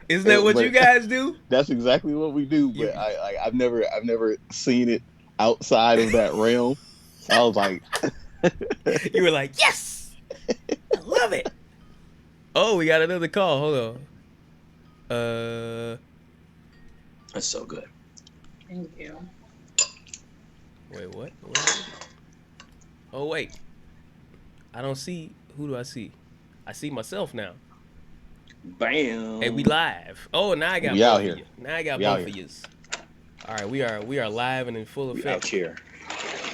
Isn't that what you But guys do? that's exactly what we do. You But I've never seen it outside of that realm. So I was like, you were like, yes, I love it. Oh, we got another call. Hold on. That's so good. Thank you. Wait, what? Where is it? Oh wait, I don't see. Who do I see? I see myself now. Bam. Hey, we live. Oh, now I got we out both here. of you. Now I got We out both of here. yous. All right, we are live and in full We out effect. here.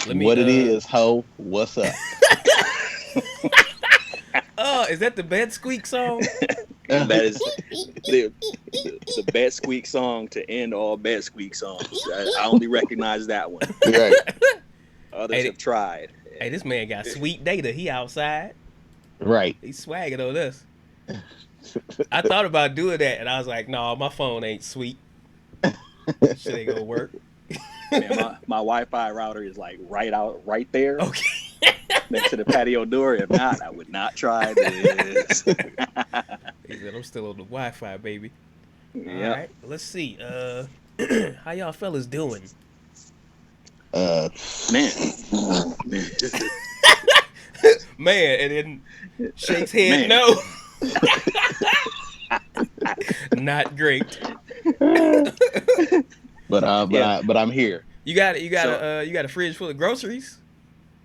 Let me. What it is, ho? What's up? Oh, is that the bed squeak song? That is the bed squeak song to end all bed squeak songs. I only recognize that one. Right. Others Hey, have tried. Hey, this man got sweet data. He outside. Right. He's swagging on us. I thought about doing that, and I was like, "No, my phone ain't sweet. Shit ain't gonna work." Man, my Wi-Fi router is like right there Okay. next to the patio door. If not, I would not try this. He said, "I'm still on the Wi-Fi, baby." Yep. All right, let's see. How y'all fellas doing? Man. Man, and then shakes head. Man. No. Not great. But Yeah. I'm here. You got a fridge full of groceries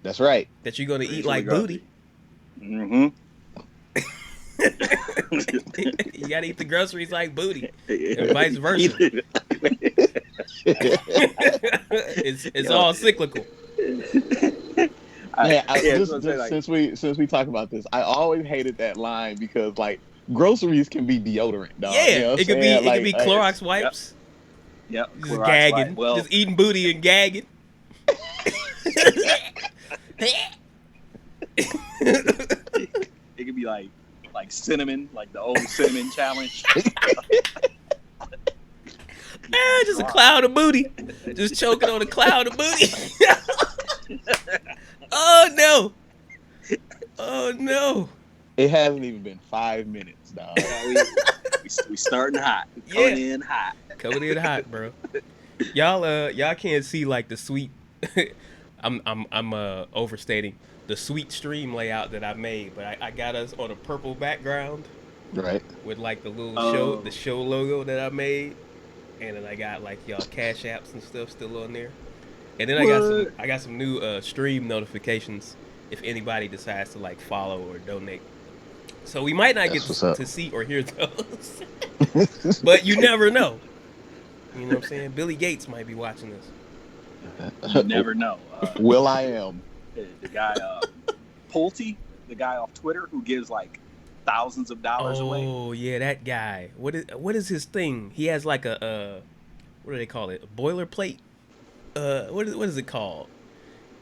That's right. that you're gonna Fridge eat full of like groceries. booty. Mm-hmm. You gotta eat the groceries like booty, and vice versa. It's all cyclical. Man, since we talk about this, I always hated that line because like groceries can be deodorant, dog. Yeah, You know what it could I'm be saying? it could be Like, Clorox wipes. Yep. Just Clorox gagging, wipe. Well, just eating booty and gagging. it could be like cinnamon, like the old cinnamon challenge. Just a cloud of booty, just choking on a cloud of booty. Oh no! Oh no! it hasn't even been 5 minutes, dog. We starting hot. We coming in hot. Coming in hot, bro. Y'all can't see like the sweet. I'm overstating the sweet stream layout that I made, but I got us on a purple background Right. with like the little Oh. show logo that I made, and then I got like y'all cash apps and stuff still on there, and then I got some new stream notifications if anybody decides to like follow or donate. So we might not That's what's get up. to see or hear those, but you never know. You know what I'm saying? Billy Gates might be watching this. You never know. Will I am. The guy Pulte, the guy off Twitter who gives like thousands of dollars away. Oh yeah, that guy. What is his thing? He has like a what do they call it? A boilerplate. What is it called?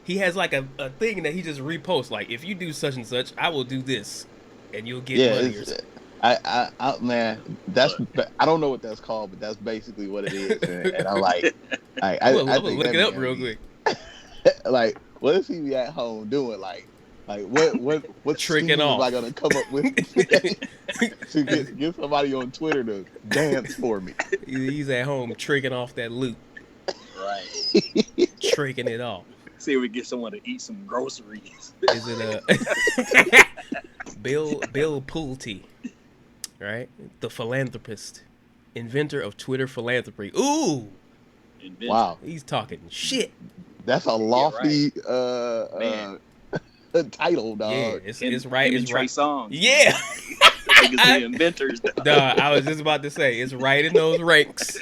He has like a thing that he just reposts. Like, if you do such and such, I will do this, and you'll get money. Or something. Man, I don't know what that's called, but that's basically what it is. And I'm like, I I'm gonna think look that it up man real be- quick. Like, what is he be at home doing? Like what Tricking schemes off. am I gonna come up with to get somebody on Twitter to dance for me? He's at home tricking off that loot, Right. tricking it off. See if we get someone to eat some groceries. Is it Bill Pulte, right? The philanthropist, inventor of Twitter philanthropy. Ooh, Invention. Wow, he's talking shit. that's a lofty Man. title, dog. Yeah, it's right. Him It's and Trey right. Songz. Yeah. Niggas the inventors. Dog, I was just about to say, it's right in those ranks.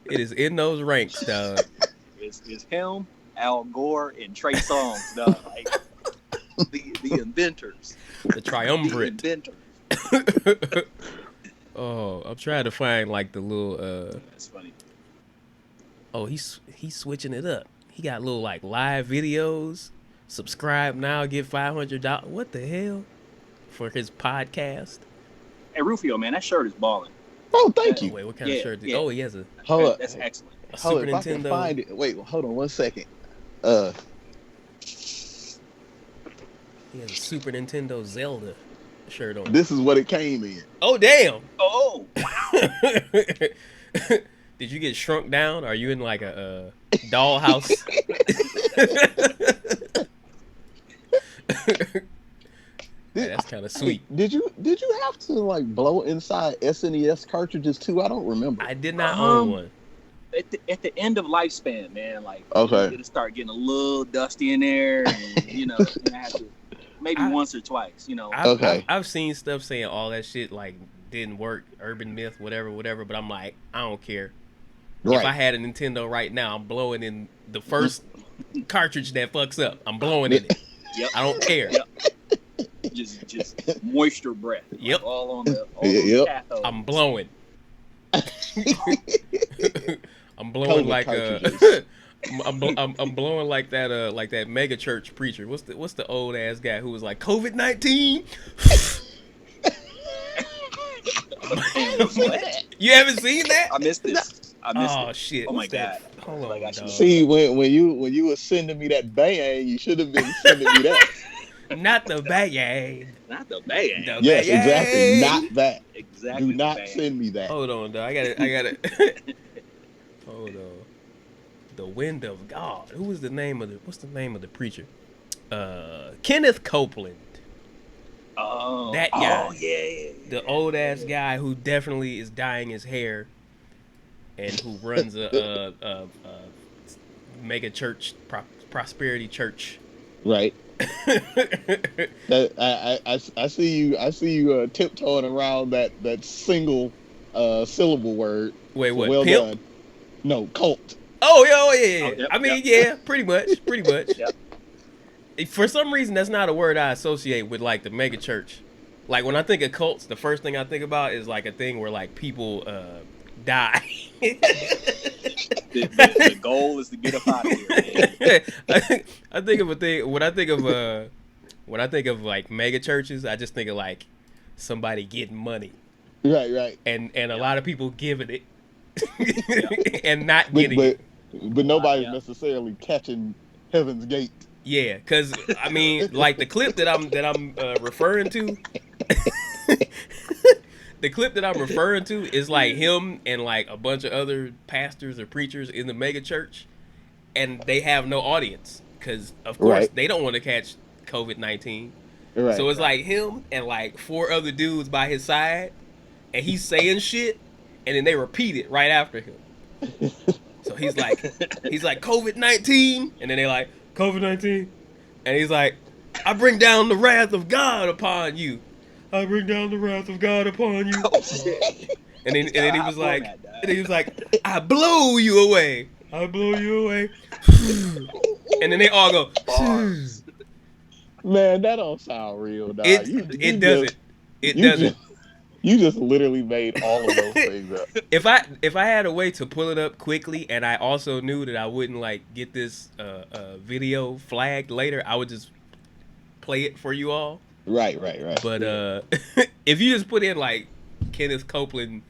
It is in those ranks, dog. It's him, Al Gore, and Trey Songz, dog. Like, the inventors. The triumvirate. The inventors. Oh, I'm trying to find like the little. That's funny. Oh, he's switching it up. He got little like live videos. Subscribe now, get $500. What the hell? For his podcast. Hey, Rufio, man, that shirt is balling. Oh, thank you. Wait, what kind of Yeah, shirt? yeah. Oh, he has a Hold up. That's excellent. Hold Super up, if I can Nintendo. find it. Wait, hold on one second. He has a Super Nintendo Zelda shirt on. This is what it came in. Oh damn! Oh, wow. Did you get shrunk down? Are you in like a dollhouse? Yeah, that's kind of sweet. Did you have to like blow inside SNES cartridges too? I don't remember. I did not own one. At the end of lifespan, man, like Okay. it'll start getting a little dusty in there, and I have to maybe once or twice, I've seen stuff saying all that shit like didn't work, urban myth, whatever. But I'm like, I don't care. Right. If I had a Nintendo right now, I'm blowing in the first cartridge that fucks up. I'm blowing in it. Yep. I don't care. Yep. Just moisture breath. Yep. Like all on the cathode. I'm blowing. I'm blowing like I'm blowing like that mega church preacher. What's the old ass guy who was like COVID-19? You haven't seen that? I missed this. Oh shit! Oh my god! Hold on, dog. See, when you were sending me that bang, you should have been sending me that. Not the bang. Not the bang. Yes, exactly. Not that. Exactly. Do not send me that. Hold on, dog. I got it. Hold on. The Wind of God. What's the name of the preacher? Kenneth Copeland. Oh, that guy. Oh yeah. The old ass guy who definitely is dyeing his hair, and who runs a mega church, prosperity church. Right. I see you tiptoeing around that single syllable word. Wait, what? Well Pimp? done. No, cult. Oh yeah. Oh, yep, I mean, yep. pretty much. Yep. For some reason, that's not a word I associate with like the mega church. Like when I think of cults, the first thing I think about is like a thing where like people die. The goal is to get up out of here, man. I think of a thing when I think of like mega churches, I just think of like somebody getting money. Right. And a lot of people giving it and not getting it. But nobody's necessarily catching Heaven's Gate. Yeah, because I mean, like the clip that I'm referring to, the clip that I'm referring to is like him and like a bunch of other pastors or preachers in the mega church, and they have no audience because of course they don't want to catch COVID-19. Right. So it's like him and like 4 other dudes by his side, and he's saying shit, and then they repeat it right after him. So he's like COVID-19, and then they like COVID-19, and he's like, I bring down the wrath of God upon you. I bring down the wrath of God upon you. Oh shit! And then he was like, I blow you away. I blow you away. And then they all go. Man, that don't sound real, dog. It doesn't. You just literally made all of those things up. If I had a way to pull it up quickly, and I also knew that I wouldn't like get this video flagged later, I would just play it for you all. Right. But if you just put in like Kenneth Copeland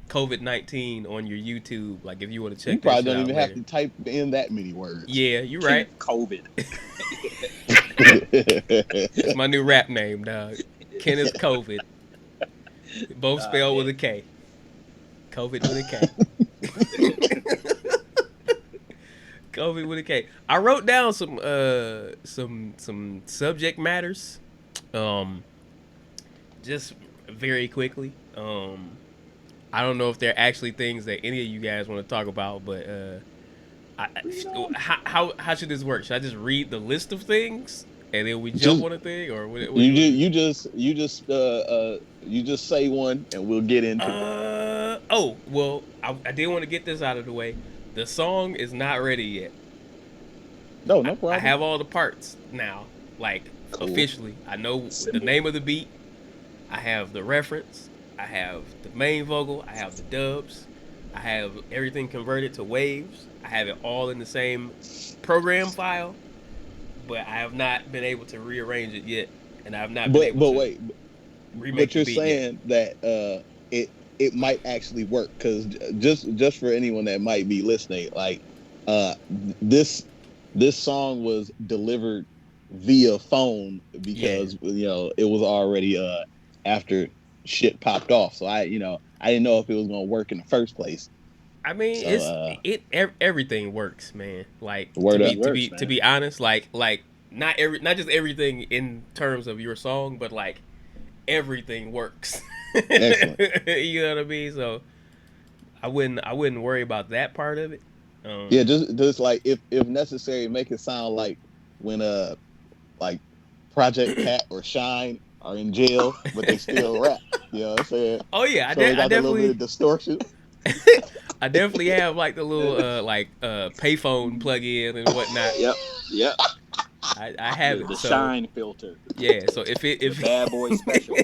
COVID-19 on your YouTube, like if you want to check, you probably that don't shit even out have later. to type in that many words. Yeah, you're right. COVID. It's my new rap name, dog. Kenneth COVID. Both spelled with a K. COVID with a K. COVID with a K. I wrote down some subject matters, just very quickly. I don't know if they're actually things that any of you guys want to talk about, but how should this work? Should I just read the list of things and then we jump on a thing, or what you just say one and we'll get into it. Oh well, I did want to get this out of the way. The song is not ready yet. No problem. I have all the parts now, like officially. I know the name of the beat. I have the reference. I have the main vocal. I have the dubs. I have everything converted to waves. I have it all in the same program file, but I have not been able to rearrange it yet, and I've not been able to remake but you're the beat saying yet. That it might actually work, because just for anyone that might be listening, like this song was delivered via phone because it was already after shit popped off. So I I didn't know if it was gonna work in the first place. I mean, So everything works, man. Like to word be up. to Works, be to man. be honest, like not just everything in terms of your song, but like everything works. Excellent. You know what I mean? So I wouldn't worry about that part of it. Yeah, just like if necessary, make it sound like when like Project Pat or Shine are in jail, but they still rap. You know what I'm saying? Oh yeah, So it I got a little bit definitely of distortion. I definitely have like the little payphone plug in and whatnot. Yep. Yep. I have it. The So shine filter. yeah, so if it The if bad boy special.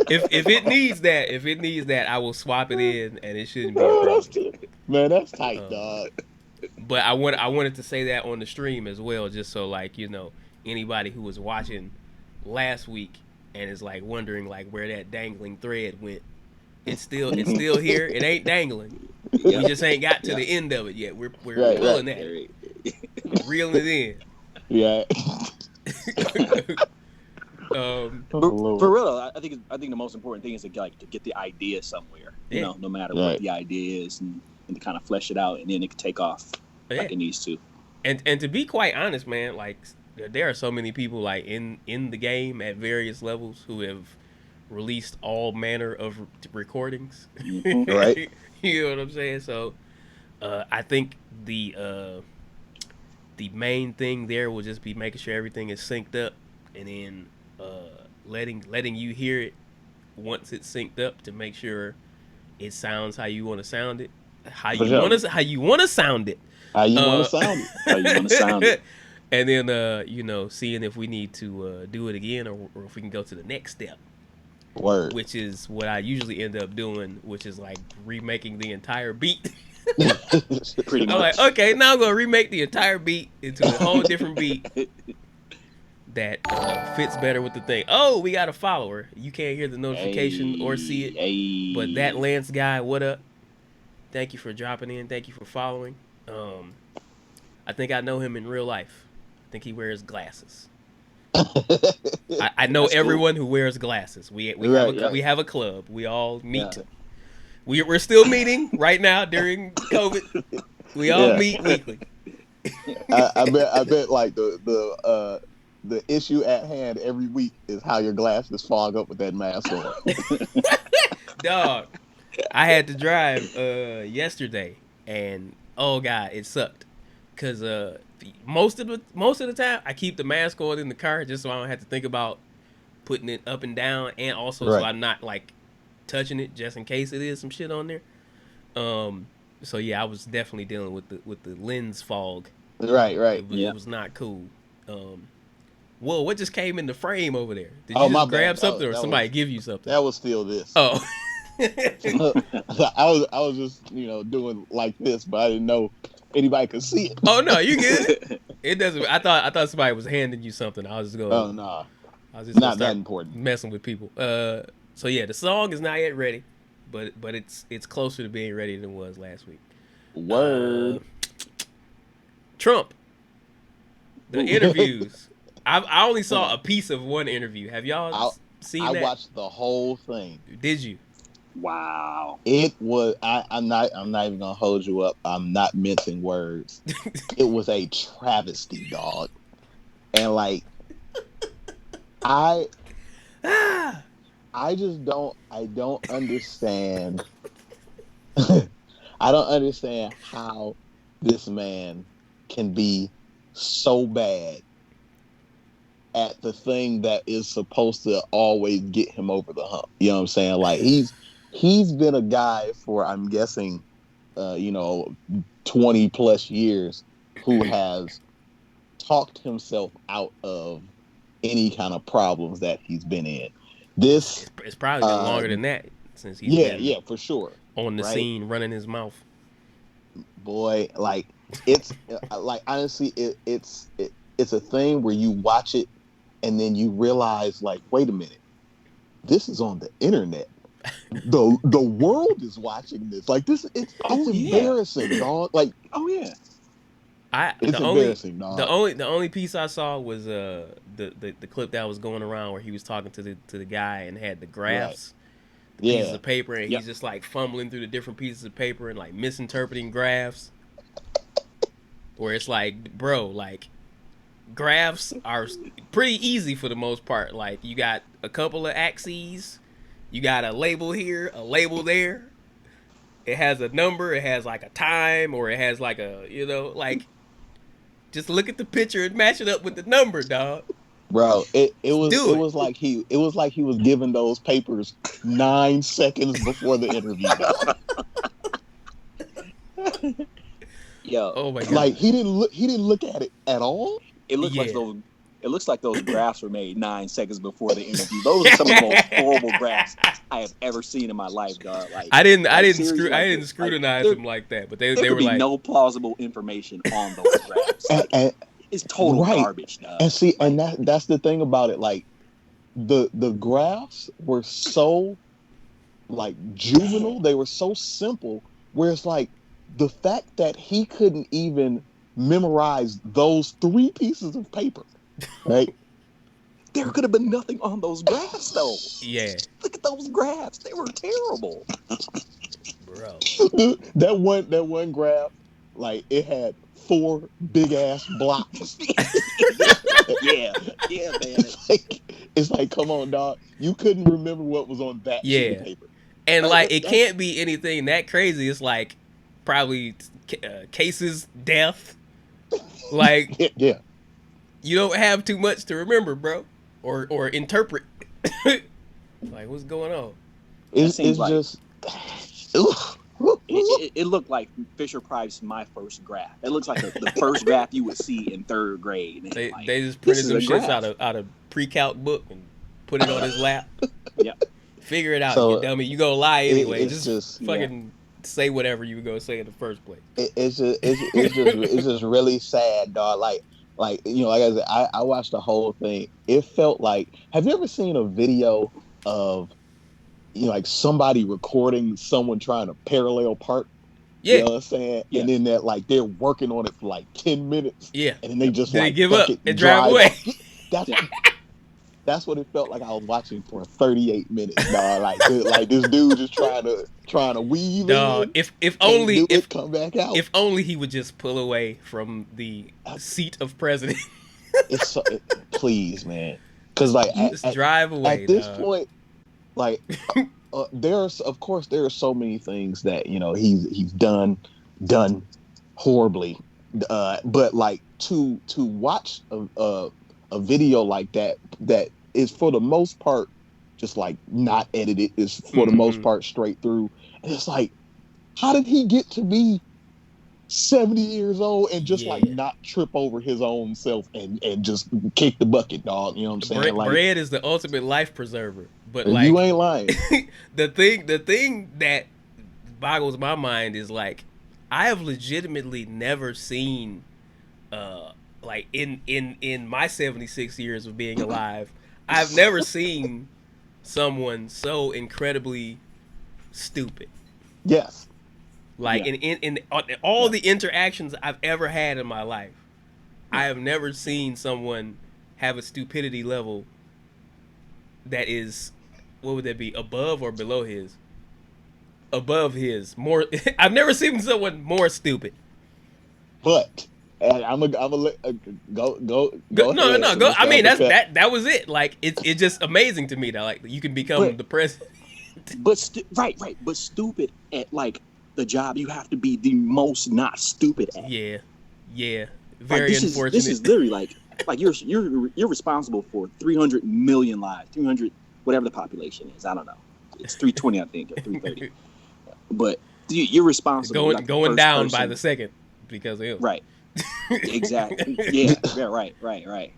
if it needs that, I will swap it in and it shouldn't be a Oh, problem. man, that's tight, Um, dog. but I wanted to say that on the stream as well, just so like anybody who was watching last week and is like wondering like where that dangling thread went. It's still here. It ain't dangling. We Yep. just ain't got to Yep. the end of it yet. We're Right, right. pulling at it, reeling it Yeah. in. Oh, For Lord. real, though, I think the most important thing is to get the idea somewhere. You Yeah. know, no matter Right. what the idea is, and to kind of flesh it out, and then it can take off Yeah. like it needs to. And to be quite honest, man, like there are so many people like in the game at various levels who have released all manner of recordings. Mhm. Right. You know what I'm saying? So I think the main thing there will just be making sure everything is synced up, and then letting you hear it once it's synced up to make sure it sounds how you want to sound it, how For you sure. want to sound it. How you want to sound it? How you want to sound it. And then seeing if we need to do it again, or if we can go to the next step, Word. which is what I usually end up doing, which is like remaking the entire beat. Pretty I'm like, much. okay, now I'm gonna remake the entire beat into a whole different beat that fits better with the thing. Oh, we got a follower. You can't hear the notification or see it, but that Lance guy, what up? Thank you for dropping in. Thank you for following. I think I know him in real life. I think he wears glasses. I know That's everyone who wears glasses. We Right, we have a club. We all meet. Yeah. We're still meeting right now during COVID. We all Yeah. meet weekly. I bet like the issue at hand every week is how your glasses fog up with that mask on. Dog, I had to drive yesterday, and oh god, it sucked. Cause most of the time I keep the mask on in the car just so I don't have to think about putting it up and down, and also so Right. I'm not like touching it just in case it is some shit on there. So yeah, I was definitely dealing with the lens fog. Right, right. It was not cool. Whoa, what just came in the frame over there? Did Oh, you my just grab bad. something, or That somebody was- give you something? That was still this. Oh. I was just doing like this, but I didn't know anybody could see it. Oh no, you good. It doesn't. I thought somebody was handing you something. I was just going. Oh no, I was just gonna not that start important. messing with people. So yeah, the song is not yet ready, but it's closer to being ready than it was last week. Word. Trump. The interviews. I only saw a piece of one interview. Have y'all seen I that? watched the whole thing. Did you? Wow. It was. I'm not even gonna hold you up. I'm not mincing words. It was a travesty, dog. And like, I just don't. I don't understand. I don't understand how this man can be so bad at the thing that is supposed to always get him over the hump. You know what I'm saying? Like he's been a guy for, I'm guessing, 20 plus years who has talked himself out of any kind of problems that he's been in. This, It's probably been longer than that since he's been for sure. on the Right? scene running his mouth. Boy, like it's like honestly, it's a thing where you watch it and then you realize, like, wait a minute, this is on the internet. The world is watching this. Like this, it's embarrassing, dog. Like, Oh yeah. it's embarrassing, dog. The only piece I saw was the clip that was going around where he was talking to the guy and had the graphs pieces Yeah. of paper, and Yep. he's just like fumbling through the different pieces of paper and like misinterpreting graphs. Where it's like, bro, like graphs are pretty easy for the most part. Like you got a couple of axes, you got a label here, a label there. It has a number, it has like a time, or it has like a, like just look at the picture and match it up with the number, dog. Bro, it Just was do it it. was like he was given those papers 9 seconds before the interview, dog. Yo, Oh my god. Like he didn't look at it at all. it looks like Yeah. those. It looks like those graphs were made 9 seconds before the interview. Those are some of the most horrible graphs I have ever seen in my life, dog. Like I didn't seriously, scrutinize there, them like that, but there they could were be like, no plausible information on those graphs. Like, And, it's total right. garbage, dog. and see, and that's the thing about it. Like the graphs were so like juvenile. They were so simple. Where it's like the fact that he couldn't even memorize those 3 pieces of paper, right? There could have been nothing on those graphs, though. yeah, Look at those graphs; they were terrible. bro. that one graph, like it had 4 big ass blocks. yeah, man. It's like, come on, dog. You couldn't remember what was on that sheet Yeah. of paper. And like it That's- can't be anything that crazy. It's like probably cases, death. Like Yeah. you don't have too much to remember, bro, or interpret. Like what's going on? It's seems like- just. Ugh. It looked like Fisher Price my first graph. It looks like the first graph you would see in 3rd grade. And They like, they just this printed is some a shits graph. out of pre-calc book and put it on his lap. Yep. Figure it out, So, you dummy. You gonna lie anyway. it's just- fucking say whatever you were gonna say in the first place. It's just really sad, dog. Like like I said, I watched the whole thing. It felt like, have you ever seen a video of like somebody recording someone trying to parallel park? Yeah, You know what I'm saying? Yeah. And then that like they're working on it for like 10 minutes, yeah. and then they just Then they like give fuck up it and drive away. off. That's that's what it felt like. I was watching for 38 minutes, dog. Like this dude just trying to weave Dog, in. if can't only do if it, come back out. if only he would just pull away from the seat of president. It's so, please, man, because like Just drive away. at this dog. point, like there are so many things that he's done horribly, but like to watch a video like that is for the most part just like not edited, is for the most part straight through, and it's like, how did he get to be 70 years old and just like Yeah. not trip over his own self and just kick the bucket, dog? You know what I'm saying? Like, Bread is the ultimate life preserver, but like you ain't lying. the thing that boggles my mind is like I have legitimately never seen like in my 76 years of being alive, I've never seen someone so incredibly stupid. Yes. Like Yeah. in all the interactions I've ever had in my life, I have never seen someone have a stupidity level that is, what would that be, above or below his? Above his. More. I've never seen someone more stupid. But I'm gonna let go. No. ahead, Go. Mr. I mean, Uppercut. that was it. Like it's just amazing to me that like you can become But- the president. But right. But stupid at like the job you have to be the most not stupid at. Yeah. Like, Very unfortunate. This is literally like you're responsible for 300 million lives, 300 whatever the population is. I don't know. It's 320, I think, or 330. But you're responsible. going like, the going first down by person. the second because of him. Right. Exactly. Yeah. Right.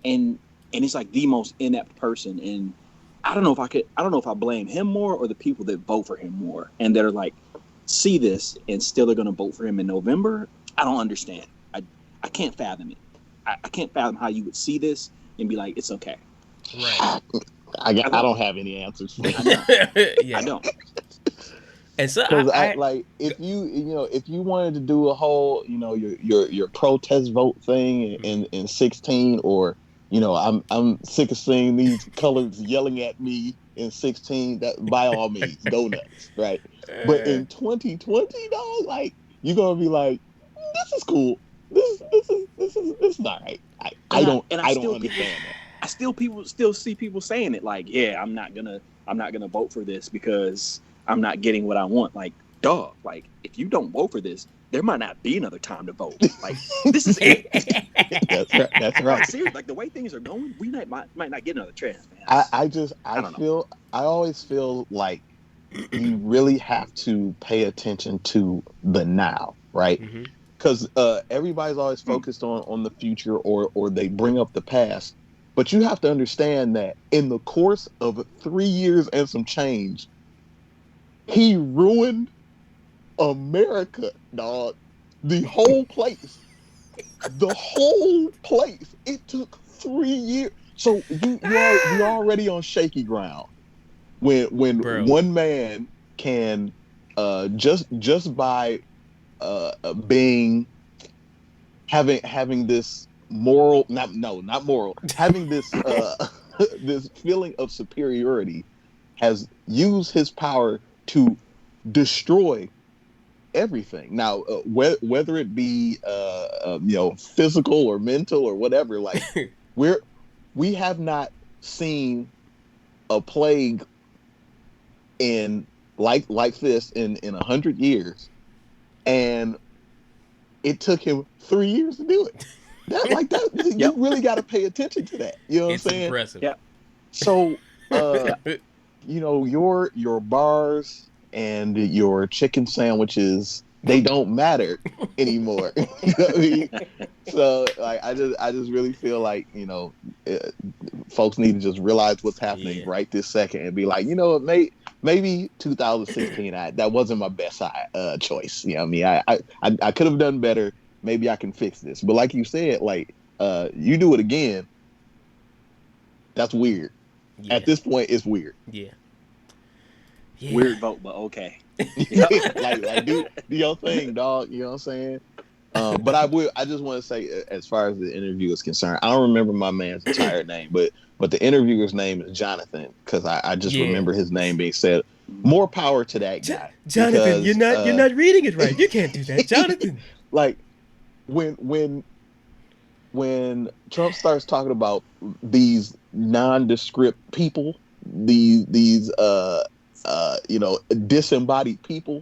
And it's like the most inept person. And I don't know if I blame him more or the people that vote for him more and that are like, see this and still are going to vote for him in November. I don't understand. I can't fathom it. I can't fathom how you would see this and be like, it's okay. Right. I don't have any answers for I Yeah. don't. And so because I like if you wanted to do a whole your protest vote thing in 16, or I'm sick of seeing these colors yelling at me in 16. That by all means, go nuts, right? But in 2020, dog, like you're gonna be like, this is cool. This is all right. I don't understand that. I still see people saying it like, yeah, I'm not gonna vote for this because I'm not getting what I want. Like, dog, like if you don't vote for this, there might not be another time to vote. Like, this is it. That's right. Like, seriously, like the way things are going, we might not get another chance, man. I always feel like you really have to pay attention to the now, right? Because everybody's always focused on the future, or they bring up the past. But you have to understand that in the course of 3 years and some change, he ruined America, dog. The whole place. The whole place. It took 3 years. So you're already on shaky ground when Bro. one man can just by being having this moral, not moral, having this this feeling of superiority, has used his power to destroy everything. Now, whether it be physical or mental or whatever, like we have not seen a plague in like this in 100 years, and it took him 3 years to do it. You really got to pay attention to that. You know what I'm saying? It's impressive. Yeah. So, your bars and your chicken sandwiches, they don't matter anymore. You know what I mean? So, like, I just really feel like, folks need to just realize what's happening right this second and be like, maybe 2016, that wasn't my best choice. You know what I mean? I could have done better. Maybe I can fix this. But like you said, like, you do it again, that's weird. Yeah. At this point, it's weird. Yeah. Weird vote, but okay. like do your thing, dog. You know what I'm saying? But I just want to say, as far as the interview is concerned, I don't remember my man's entire name, but the interviewer's name is Jonathan, because I just remember his name being said. More power to that guy. Jonathan, because, you're not reading it right. You can't do that, Jonathan. Like when Trump starts talking about these nondescript people, these disembodied people,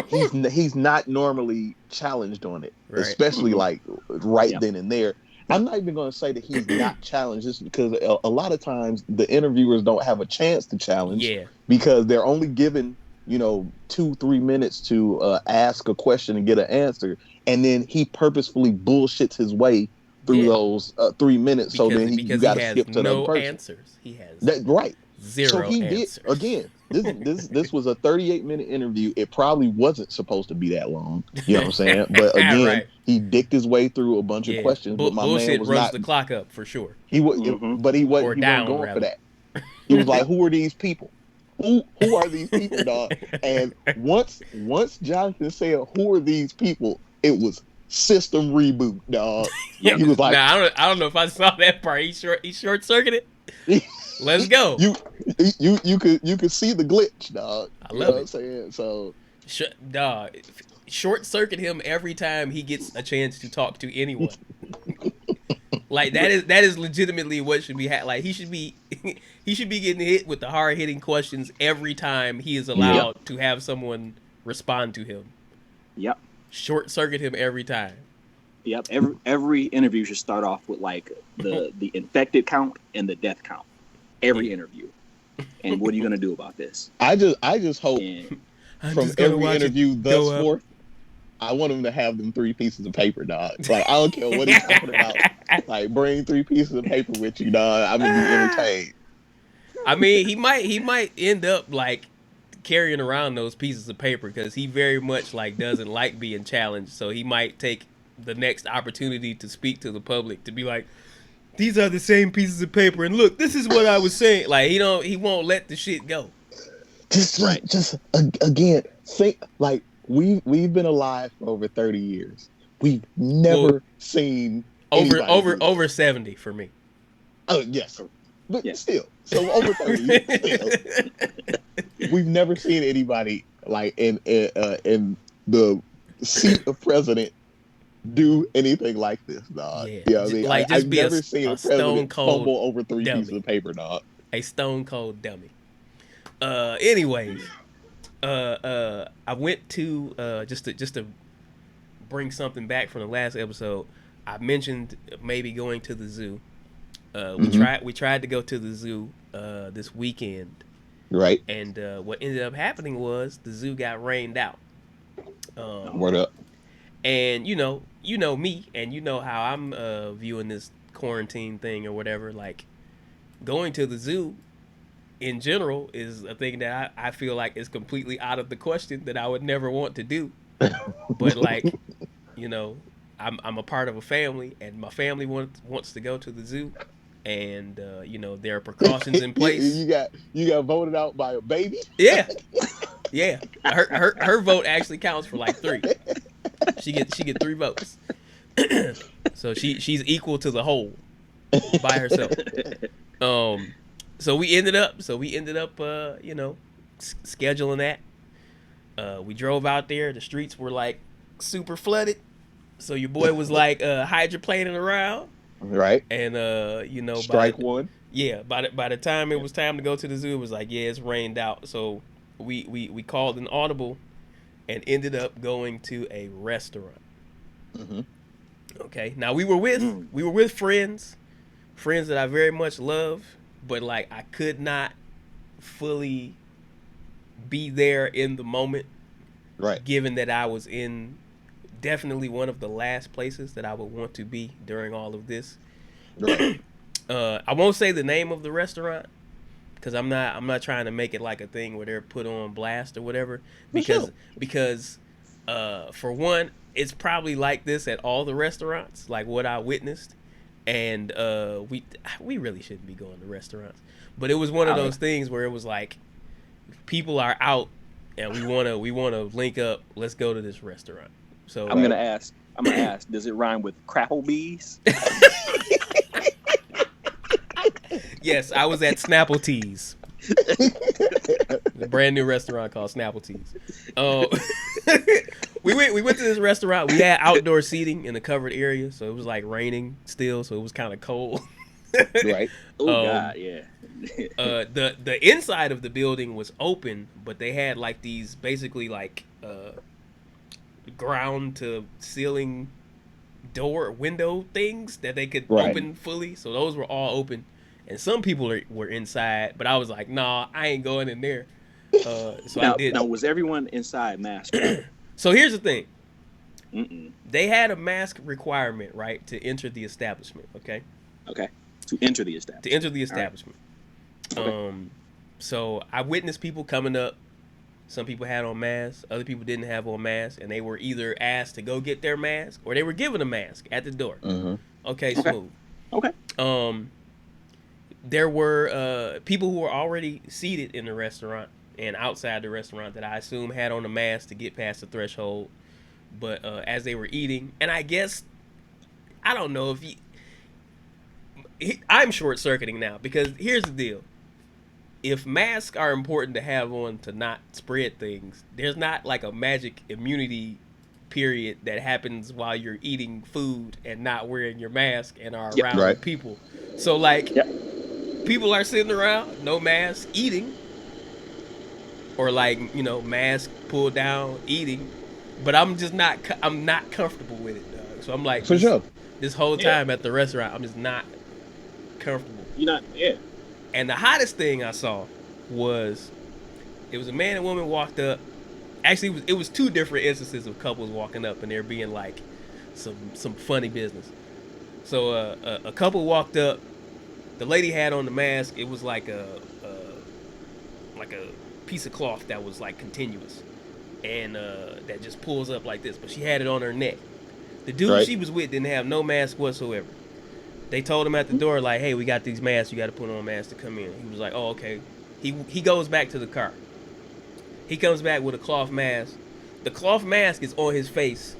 he's not normally challenged on it, right. Especially like then and there. I'm not even going to say that he's not challenged, just because a lot of times the interviewers don't have a chance to challenge, because they're only given 2-3 minutes to ask a question and get an answer, and then he purposefully bullshits his way through those 3 minutes, so then you got to skip to the other person. Answers. He has zero. So he answers. did again. This was a 38-minute interview. It probably wasn't supposed to be that long. You know what I'm saying? But again, he dicked his way through a bunch of questions. But my man was runs the clock up for sure. He was, but he wasn't going for that. He was like, "Who are these people? Who are these people, dog?" And once Jonathan said, "Who are these people?" it was system reboot, dog. Yeah, he was like, "Nah, I don't know if I saw that part. He short circuited. Let's go." You could see the glitch, dog. I love it. What I'm saying? So, dog, short circuit him every time he gets a chance to talk to anyone. Like that is legitimately what should be like. He should be getting hit with the hard hitting questions every time he is allowed to have someone respond to him. Yep. Short circuit him every time. Yep. Every interview should start off with like the infected count and the death count. Every interview. And what are you gonna do about this? I just hope from every interview thus forth, I want him to have them 3 pieces of paper, dog. Like, I don't care what he's talking about. Like, bring 3 pieces of paper with you, dog. I'm gonna be entertained. I mean, he might end up like carrying around those pieces of paper because he very much like doesn't like being challenged. So he might take the next opportunity to speak to the public to be like, "These are the same pieces of paper, and look, this is what I was saying." Like, he won't let the shit go. Again, think like we've been alive for over 30 years. We've never seen over 70 for me. Oh yes, but Yeah. still, so over 30. Still, we've never seen anybody like in the seat of president do anything like this, dog. Yeah, Yeah, I mean, like I've just be never seen a a stone president cold fumble over three pieces dummy, of paper, dog. a stone cold dummy. Anyways, I went to just to bring something back from the last episode. I mentioned maybe going to the zoo. We tried to go to the zoo this weekend, Right? and what ended up happening was the zoo got rained out. Word up. And you know me, and you know how I'm viewing this quarantine thing or whatever. Like going to the zoo in general is a thing that I feel like is completely out of the question that I would never want to do. But like, you know, I'm a part of a family, and my family wants to go to the zoo, and there are precautions in place. You got voted out by a baby. Yeah, yeah. Her vote actually counts for like three. She get 3 votes. So she's equal to the whole by herself. So we ended up scheduling that. We drove out there. The streets were like super flooded. So your boy was like hydroplaning around. Right. And Strike one. Yeah, by the time it was time to go to the zoo, it was like, yeah, it's rained out. So we called an audible and ended up going to a restaurant. Mm-hmm. Okay. Now we were with friends that I very much love, but like I could not fully be there in the moment. Right. Given that I was in definitely one of the last places that I would want to be during all of this. Right. I won't say the name of the restaurant because I'm not trying to make it like a thing where they're put on blast or whatever. Because for one, it's probably like this at all the restaurants, like what I witnessed, and we really shouldn't be going to restaurants, but it was one of those things where it was like people are out and we wanna link up. Let's go to this restaurant. So I'm gonna ask. Does it rhyme with Crapplebees? Yes, I was at Snappletees. A brand new restaurant called Snappletees. We went to this restaurant. We had outdoor seating in the covered area, so it was like raining still, so it was kind of cold. Right. Oh God, yeah. The inside of the building was open, but they had like these basically like ground to ceiling door window things that they could open fully. So those were all open, and some people were inside, but I was like, nah, I ain't going in there. I did. Now, was everyone inside masked? So here's the thing. Mm-mm. They had a mask requirement, right, to enter the establishment. Okay. To enter the establishment. Right. Okay. So I witnessed people coming up. Some people had on masks. Other people didn't have on masks, and they were either asked to go get their mask or they were given a mask at the door. Mm-hmm. Okay, smooth. Okay. There were people who were already seated in the restaurant and outside the restaurant that I assume had on a mask to get past the threshold. But as they were eating, and I guess I don't know if I'm short-circuiting now, because here's the deal. If masks are important to have on to not spread things, there's not like a magic immunity period that happens while you're eating food and not wearing your mask and are around people. So like people are sitting around, no mask, eating, or like, mask pulled down, eating, but I'm not comfortable with it, dog. So I'm like, for sure, this whole time at the restaurant, I'm just not comfortable. You're not, And the hottest thing I saw was it was a man and woman walked up. Actually, it was two different instances of couples walking up and there being like some funny business. So a couple walked up. The lady had on the mask. It was like a piece of cloth that was like continuous and that just pulls up like this. But she had it on her neck. The dude she was with didn't have no mask whatsoever. They told him at the door, like, hey, we got these masks. You got to put on a mask to come in. He was like, oh, okay. He goes back to the car. He comes back with a cloth mask. The cloth mask is on his face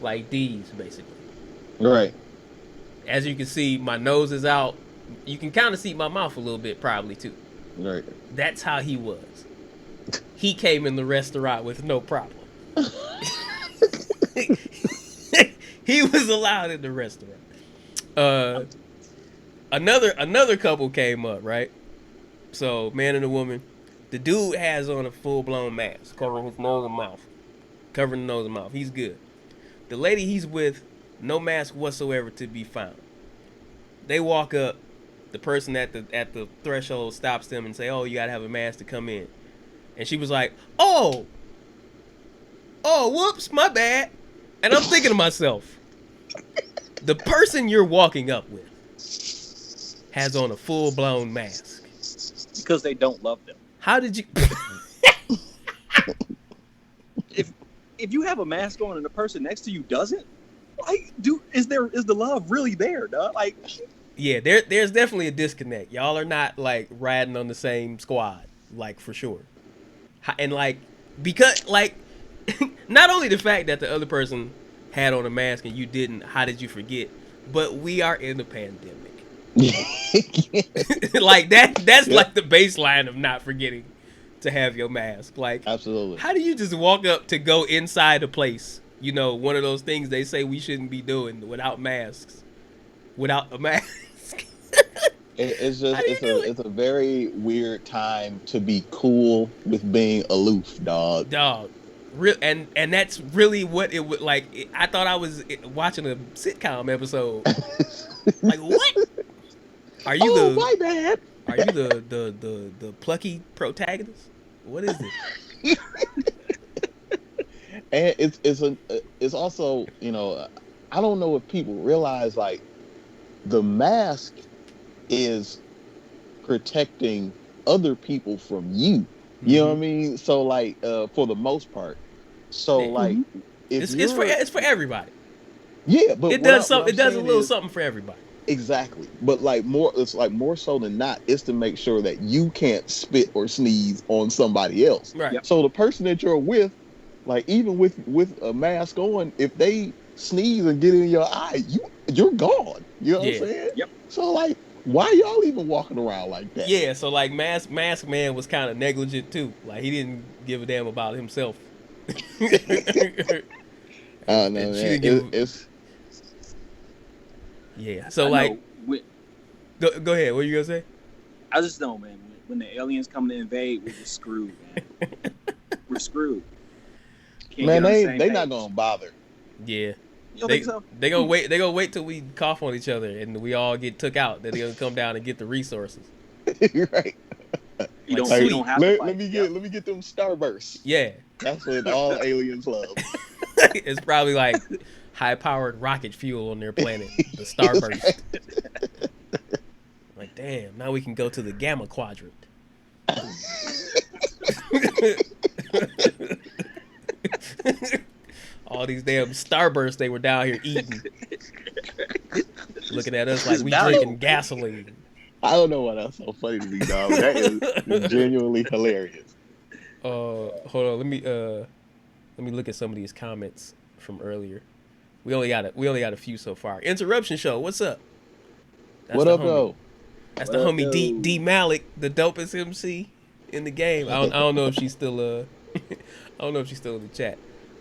like these, basically. Right. As you can see, my nose is out. You can kind of see my mouth a little bit, probably too. Right. That's how he was. He came in the restaurant with no problem. He was allowed in the restaurant. Another couple came up, right? So, man and a woman. The dude has on a full-blown mask, covering his nose and mouth. Covering the nose and mouth. He's good. The lady he's with, no mask whatsoever to be found. They walk up. The person at the threshold stops them and say, "Oh, you gotta have a mask to come in." And she was like, "Oh, whoops, my bad." And I'm thinking to myself, the person you're walking up with has on a full-blown mask. Because they don't love them. How did you? If you have a mask on and the person next to you doesn't, like, is the love really there, dog? Like, Yeah, there's definitely a disconnect. Y'all are not like riding on the same squad, like for sure. And like because like not only the fact that the other person had on a mask and you didn't, how did you forget? But we are in the pandemic. Like that's like the baseline of not forgetting to have your mask. Like, Absolutely. how do you just walk up to go inside a place? You know, one of those things they say we shouldn't be doing without masks. Without a mask. It's a very weird time to be cool with being aloof, dog. Dog. And that's really what it would like. I thought I was watching a sitcom episode. Like, what? Are you my bad. Are you the plucky protagonist? What is it? And it's also, you know, I don't know if people realize, like, the mask is protecting other people from you. You know what I mean? So, like, for the most part. So, like, if it's for everybody. Yeah, but it does a little something for everybody. Exactly. But it's like more so than not, it's to make sure that you can't spit or sneeze on somebody else. Right. Yep. So the person that you're with, like, even with a mask on, if they sneeze and get in your eye, you're gone. You know what I'm saying? Yep. So, like, why y'all even walking around like that? Yeah, so like Mask Man was kind of negligent too. Like, he didn't give a damn about himself. Oh no, man. Yeah. So like, go ahead. What are you gonna say? I just know, man. When the aliens come to invade, we're just screwed, man. We're screwed. Man, they not gonna bother. Yeah. You don't think so? They gonna wait. They gonna wait till we cough on each other and we all get took out. Then they gonna come down and get the resources. Right. You don't have to let me get them starbursts. Yeah. That's what all aliens love. It's probably like high-powered rocket fuel on their planet, the starburst. Like, damn, now we can go to the Gamma Quadrant. All these damn starbursts they were down here eating. Looking at us like we drinking gasoline. I don't know why that's so funny to me, dog. That is genuinely hilarious. Hold on, let me look at some of these comments from earlier. We only got a few so far. Interruption Show, what's up? What up, though? That's the homie D Malik, the dopest MC in the game. I don't know if she's still I don't know if she's still in the chat.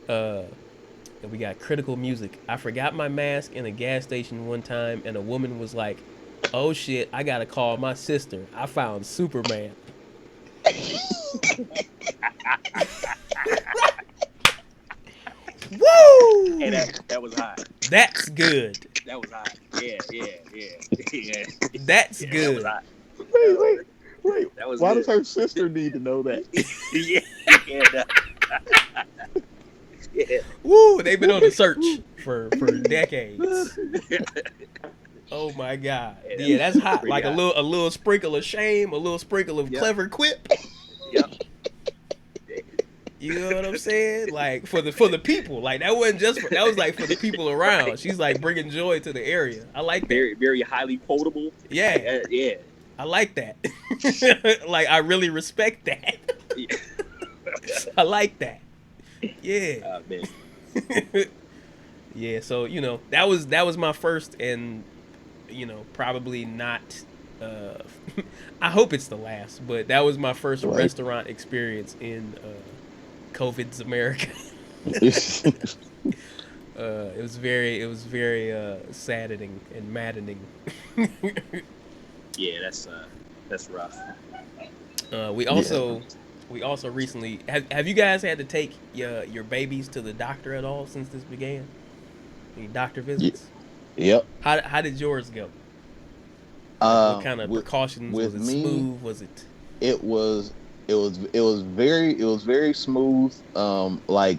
And we got Critical Music. I forgot my mask in a gas station one time, and a woman was like, "Oh shit, I gotta call my sister. I found Superman." Woo! Hey, that was hot. That's good. That was hot. Yeah. That's good. That was hot. Wait. That was why good. does her sister need to know that? Yeah. Woo! They've been on the search for decades. Oh my god. Yeah, that's hot. Like a little sprinkle of shame, a little sprinkle of clever quip. Yep. You know what I'm saying? Like for the people. Like that wasn't just that was like for the people around. She's like bringing joy to the area. I like that. Very, very highly quotable. Yeah. Yeah. I like that. Like I really respect that. Yeah. I like that. Yeah. Man. Yeah, so you know, that was my first and you know, probably not Uh, I hope it's the last, but that was my first Right. restaurant experience in COVID's America. It was very saddening and maddening. Yeah, that's rough. We Yeah. also recently have you guys had to take your babies to the doctor at all since this began? Any doctor Yeah. visits? Yep. How did yours go? Like what kind of With precautions, was it me, smooth? Was it it was it was very smooth. Like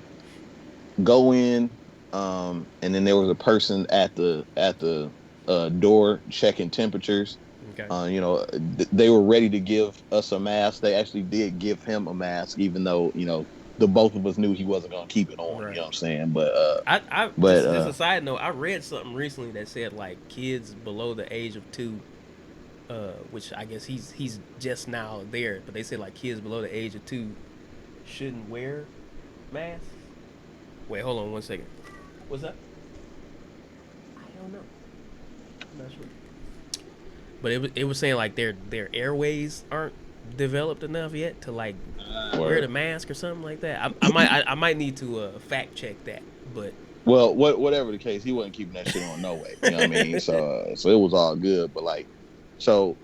go in, and then there was a person at the door checking temperatures. okay? You know, they were ready to give us a mask. They actually did give him a mask, even though the both of us knew he wasn't gonna keep it on. You know Right. what I'm saying? I But just a side note. I read something recently that said like kids below the age of 2, which I guess he's just now there, but they said like kids below the age of 2 shouldn't wear masks. Wait, hold on one second. What's that? I don't know. I'm not sure. But it was saying like their airways aren't developed enough yet to like wear the word. mask or something like that. I might need to fact check that, but Well, whatever the case, he wasn't keeping that shit on no way. You know what I mean? So it was all good. But like, so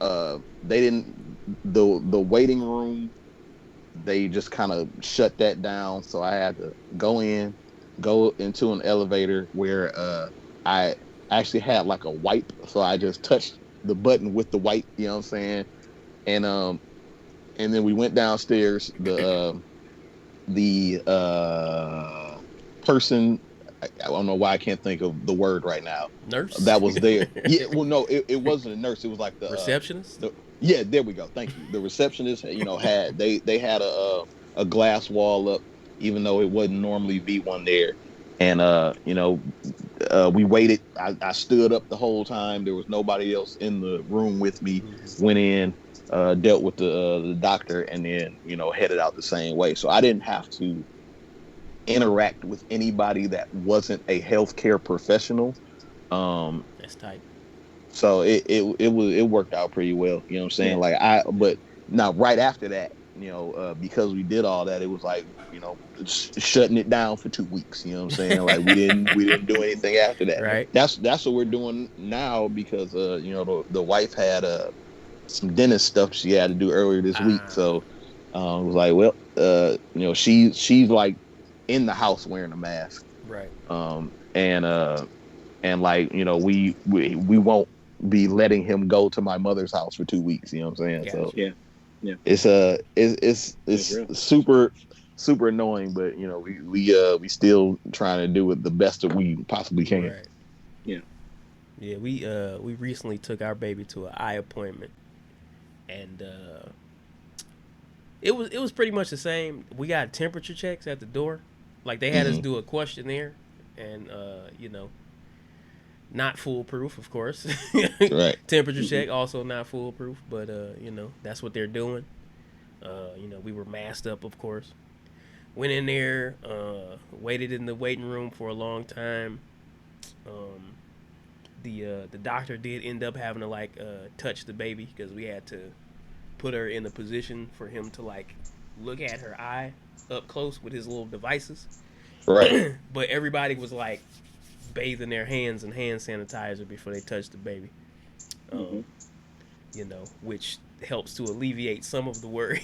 they didn't the waiting room. They just kind of shut that down. So I had to go into an elevator where I actually had like a wipe. So I just touched the button with the wipe. You know what I'm saying? And and then we went downstairs. The person, I don't know why I can't think of the word right now, nurse, that was there. Yeah, well, no, it wasn't a nurse. It was like receptionist. the yeah, there we go. Thank you. The receptionist, had they had a glass wall up, even though it wouldn't normally be one there. And we waited. I stood up the whole time. There was nobody else in the room with me. Mm-hmm. Went in, dealt with the doctor, and then headed out the same way. So I didn't have to interact with anybody that wasn't a healthcare professional. Um, That's tight. so it worked out pretty well. You know what I'm saying? Yeah. Like but now right after that, because we did all that, it was like shutting it down for 2 weeks. You know what I'm saying? Like we didn't do anything after that. Right. That's what we're doing now because the wife had some dentist stuff she had to do earlier this week. Ah, So it was like, well, she's like in the house wearing a mask. right. And like we won't be letting him go to my mother's house for 2 weeks. You know what I'm saying? Gotcha. So Yeah. Yeah. it's real. super annoying, but we still trying to do it the best that we possibly can. Right. Yeah. Yeah, we recently took our baby to an eye appointment, and it was pretty much the same. We got temperature checks at the door, like they had us Hmm. do a questionnaire, and not foolproof, of course. Right. Temperature Hmm. check also not foolproof, but that's what they're doing. We were masked up, of course. Went in there, waited in the waiting room for a long time. Um, the doctor did end up having to like touch the baby because we had to put her in a position for him to like look at her eye up close with his little devices. Right. But everybody was like bathing their hands in hand sanitizer before they touched the baby. Hmm. Which helps to alleviate some of the worry.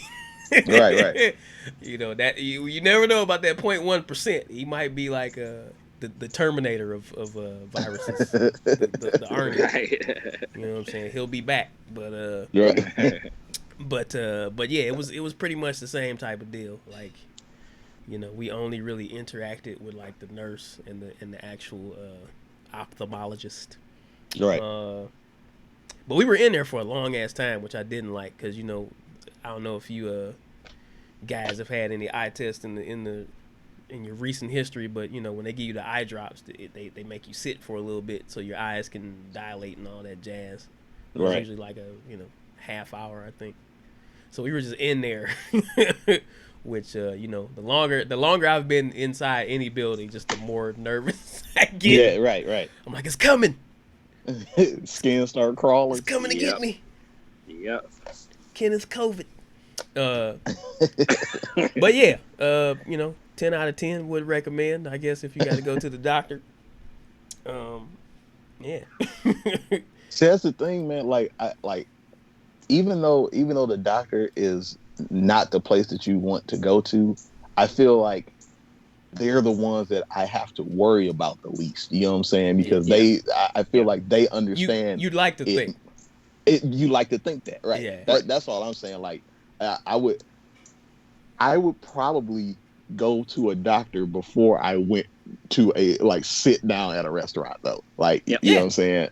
Right. That you never know about that 0.1%. He might be like the Terminator of viruses, the Arnie. Right. You know what I'm saying? He'll be back, but Right. but yeah, it was pretty much the same type of deal. Like, we only really interacted with like the nurse and the actual ophthalmologist. Right. But we were in there for a long ass time, which I didn't like because I don't know if you guys have had any eye tests in your recent history, but when they give you the eye drops, they make you sit for a little bit so your eyes can dilate and all that jazz. It was Right. usually like a half hour, I think. So we were just in there, which the longer I've been inside any building, just the more nervous I get. Yeah. Right. I'm like, it's coming. Skin start crawling. It's coming to get me. Yep. Kenneth COVID. But yeah, 10 out of 10 would recommend, I guess, if you got to go to the doctor. Yeah. See, that's the thing, man. Like, even though the doctor is not the place that you want to go to, I feel like they're the ones that I have to worry about the least. You know what I'm saying? Because I feel like they understand. You'd like to think. You like to think that, right? Yeah. That's all I'm saying. Like, I would probably go to a doctor before I went to sit down at a restaurant, though. Like, you know what I'm saying?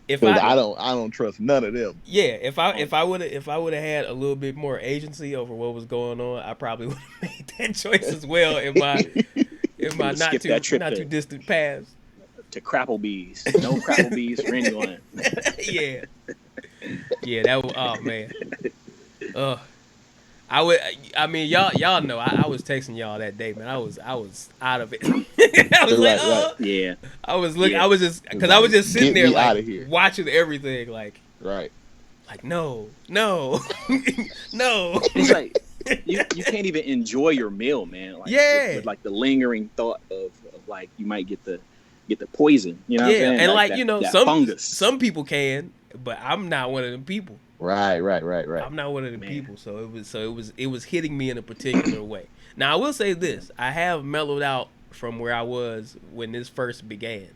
Because I don't trust none of them. Yeah, if I would have had a little bit more agency over what was going on, I probably would have made that choice as well in my not too distant past. To Crapplebee's. No Crapplebee's for anyone. Yeah. Yeah, that was, oh man. I mean, y'all know I was texting y'all that day, man. I was out of it. I was right. Yeah. I was looking. Yeah. I was just sitting there like watching everything, like right. Like no. No. It's like you can't even enjoy your meal, man. Like, with like the lingering thought of like you might get the poison. You know what I'm saying? And like that fungus. Some people can, but I'm not one of them people. Right. I'm not one of the people, so it was hitting me in a particular way. Now I will say this: I have mellowed out from where I was when this first began,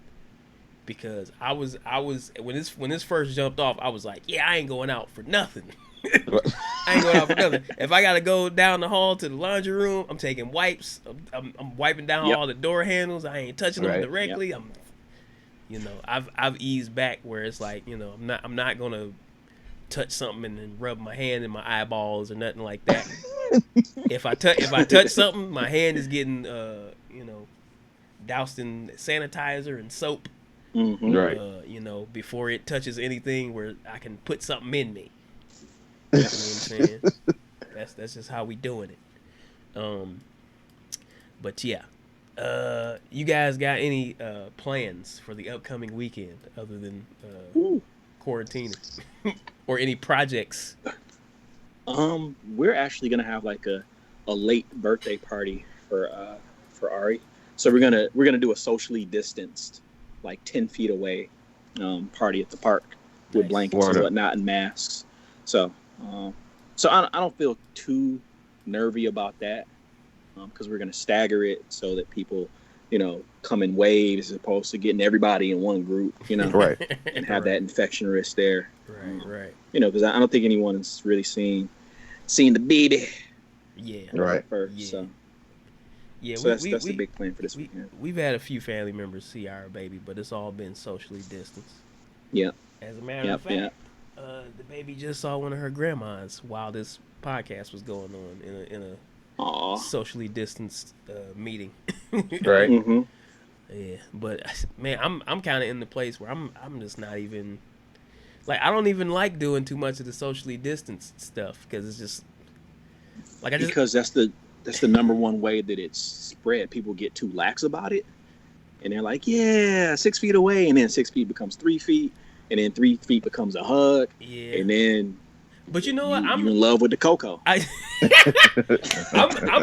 because I was when this first jumped off, I was like, yeah, I ain't going out for nothing. I ain't going out for nothing. If I gotta go down the hall to the laundry room, I'm taking wipes. I'm wiping down all the door handles. I ain't touching them directly. I've eased back where it's like, I'm not gonna touch something and then rub my hand in my eyeballs or nothing like that. If I touch something, my hand is getting doused in sanitizer and soap. Mm-hmm. Right. Before it touches anything where I can put something in me. You know what I'm saying? That's just how we doing it. But yeah. You guys got any plans for the upcoming weekend other than quarantining? Or any projects? We're actually gonna have like a late birthday party for Ari. So we're gonna do a socially distanced, like 10 feet away, party at the park with blankets and whatnot and masks. So I don't feel too nervy about that, because we're gonna stagger it so that people, come in waves as opposed to getting everybody in one group, right, and have that infection risk there. Right. Because I don't think anyone's really seen the baby. Yeah. Right. First, yeah. So that's the big plan for this weekend. We've had a few family members see our baby, but it's all been socially distanced. Yeah. As a matter of fact, the baby just saw one of her grandmas while this podcast was going on in a socially distanced meeting. Right. Mm-hmm. Yeah, but man, I'm kind of in the place where I'm just not even, like, I don't even like doing too much of the socially distanced stuff, because it's just like because that's the number one way that it's spread. People get too lax about it, and they're like, yeah, 6 feet away, and then 6 feet becomes 3 feet, and then 3 feet becomes a hug, and then. But you know what? I'm in love with the cocoa. I'm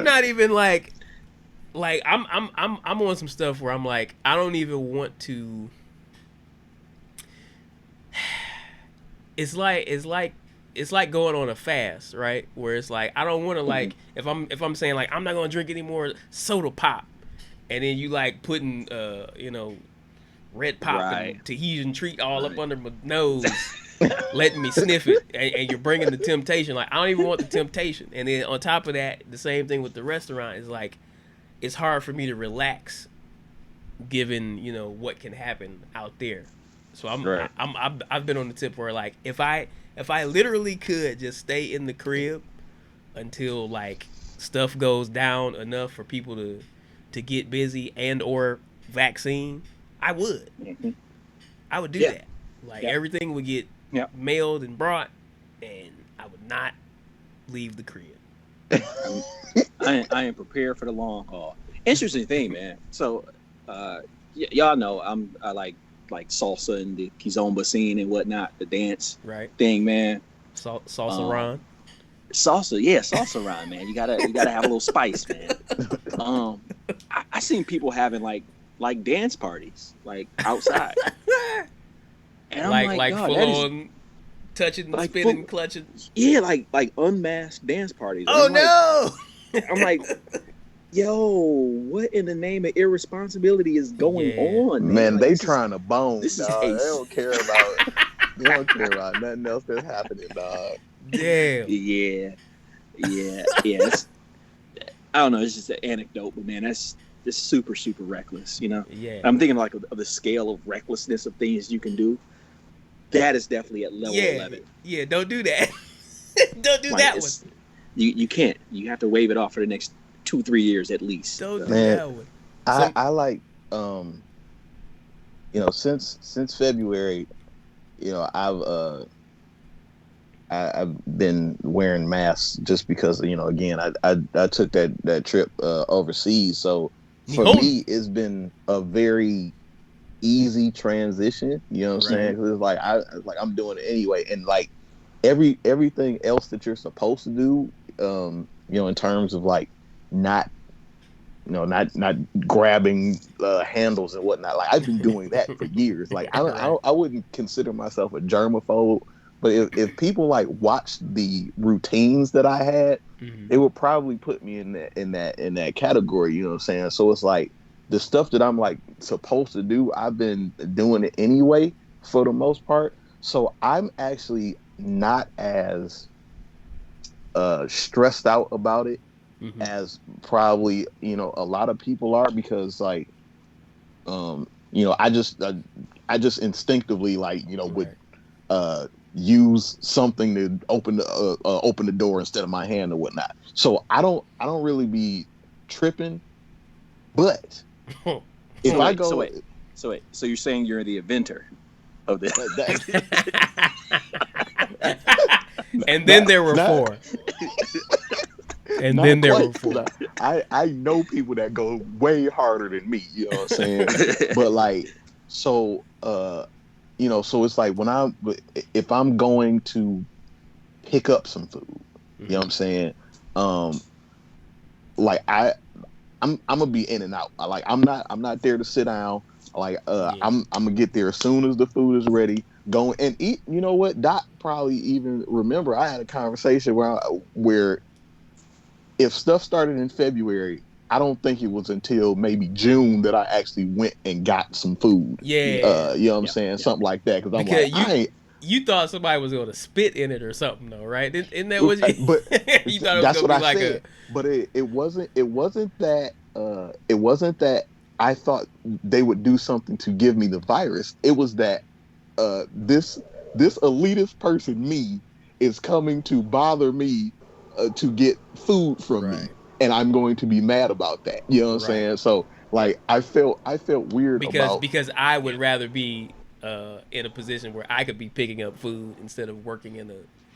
not even like I'm on some stuff where I'm like, I don't even want to. It's like going on a fast, right? Where it's like, I don't want to, like, if I'm saying like I'm not gonna drink any more soda pop, and then you like putting red pop and Tahitian treat all up under my nose. Letting me sniff it, and you're bringing the temptation. Like, I don't even want the temptation. And then on top of that, the same thing with the restaurant is like, it's hard for me to relax, given what can happen out there. So I've been on the tip where, like, if I literally could just stay in the crib until like stuff goes down enough for people to get busy and or vaccine, I would. Mm-hmm. I would do that. Like, everything would get mailed and brought, and I would not leave the crib. I am prepared for the long haul. Interesting thing, man. So, y'all know I like like salsa and the kizomba scene and whatnot, the dance Right. thing, man. Salsa Ron. Salsa rhyme, man. You gotta have a little spice, man. I seen people having like dance parties like outside, and I'm like, God, full that is on touching, like spinning, clutching. yeah, like unmasked dance parties. Oh no! I'm like, yo, what in the name of irresponsibility is going on, man? Man, Like, they trying to bone, this is dog. a- They don't care about. They don't care about nothing else that's happening, dog. Damn. yeah. It's, I don't know. It's just an anecdote, but man, that's just super, super reckless. You know. Yeah. I'm thinking like of the scale of recklessness of things you can do. That is definitely at level 11. Yeah. Don't do that. Don't do Like, that one. You can't. You have to wave it off for the next 2-3 years at least. Don't do Man, that one. I like since February, I've been wearing masks just because again I took that trip overseas, so for me it's been a very easy transition. You know what I'm saying? 'Cause it's like I'm doing it anyway, and like everything else that you're supposed to do, in terms of like not grabbing handles and whatnot. Like I've been doing that for years. Like I wouldn't consider myself a germaphobe, but if people like watched the routines that I had, they would probably put me in that category. You know what I'm saying? So it's like the stuff that I'm like supposed to do, I've been doing it anyway for the most part. So I'm actually not as stressed out about it as probably a lot of people are, because like I just instinctively would use something to open the door instead of my hand or whatnot. So I don't really be tripping, but if I go so you're saying you're the inventor of this? And then there were four. And then there were four. I know people that go way harder than me, you know what I'm saying? But like, so so it's like if I'm going to pick up some food, you know what I'm saying? Like I'm gonna be in and out. Like I'm not there to sit down. Like I'm gonna get there as soon as the food is ready. Go and eat. You know what? Dot probably even remember I had a conversation where if stuff started in February, I don't think it was until maybe June that I actually went and got some food. Yeah. You know what I'm saying? Something like that. Because I'm like, you thought somebody was going to spit in it or something, though, right? Isn't that what you? But you thought it was going to be like said. But it wasn't that. It wasn't that I thought they would do something to give me the virus. It was that this elitist person, me, is coming to bother me to get food from me, and I'm going to be mad about that. You know what I'm saying? So like I felt weird because I would rather be in a position where I could be picking up food instead of working in a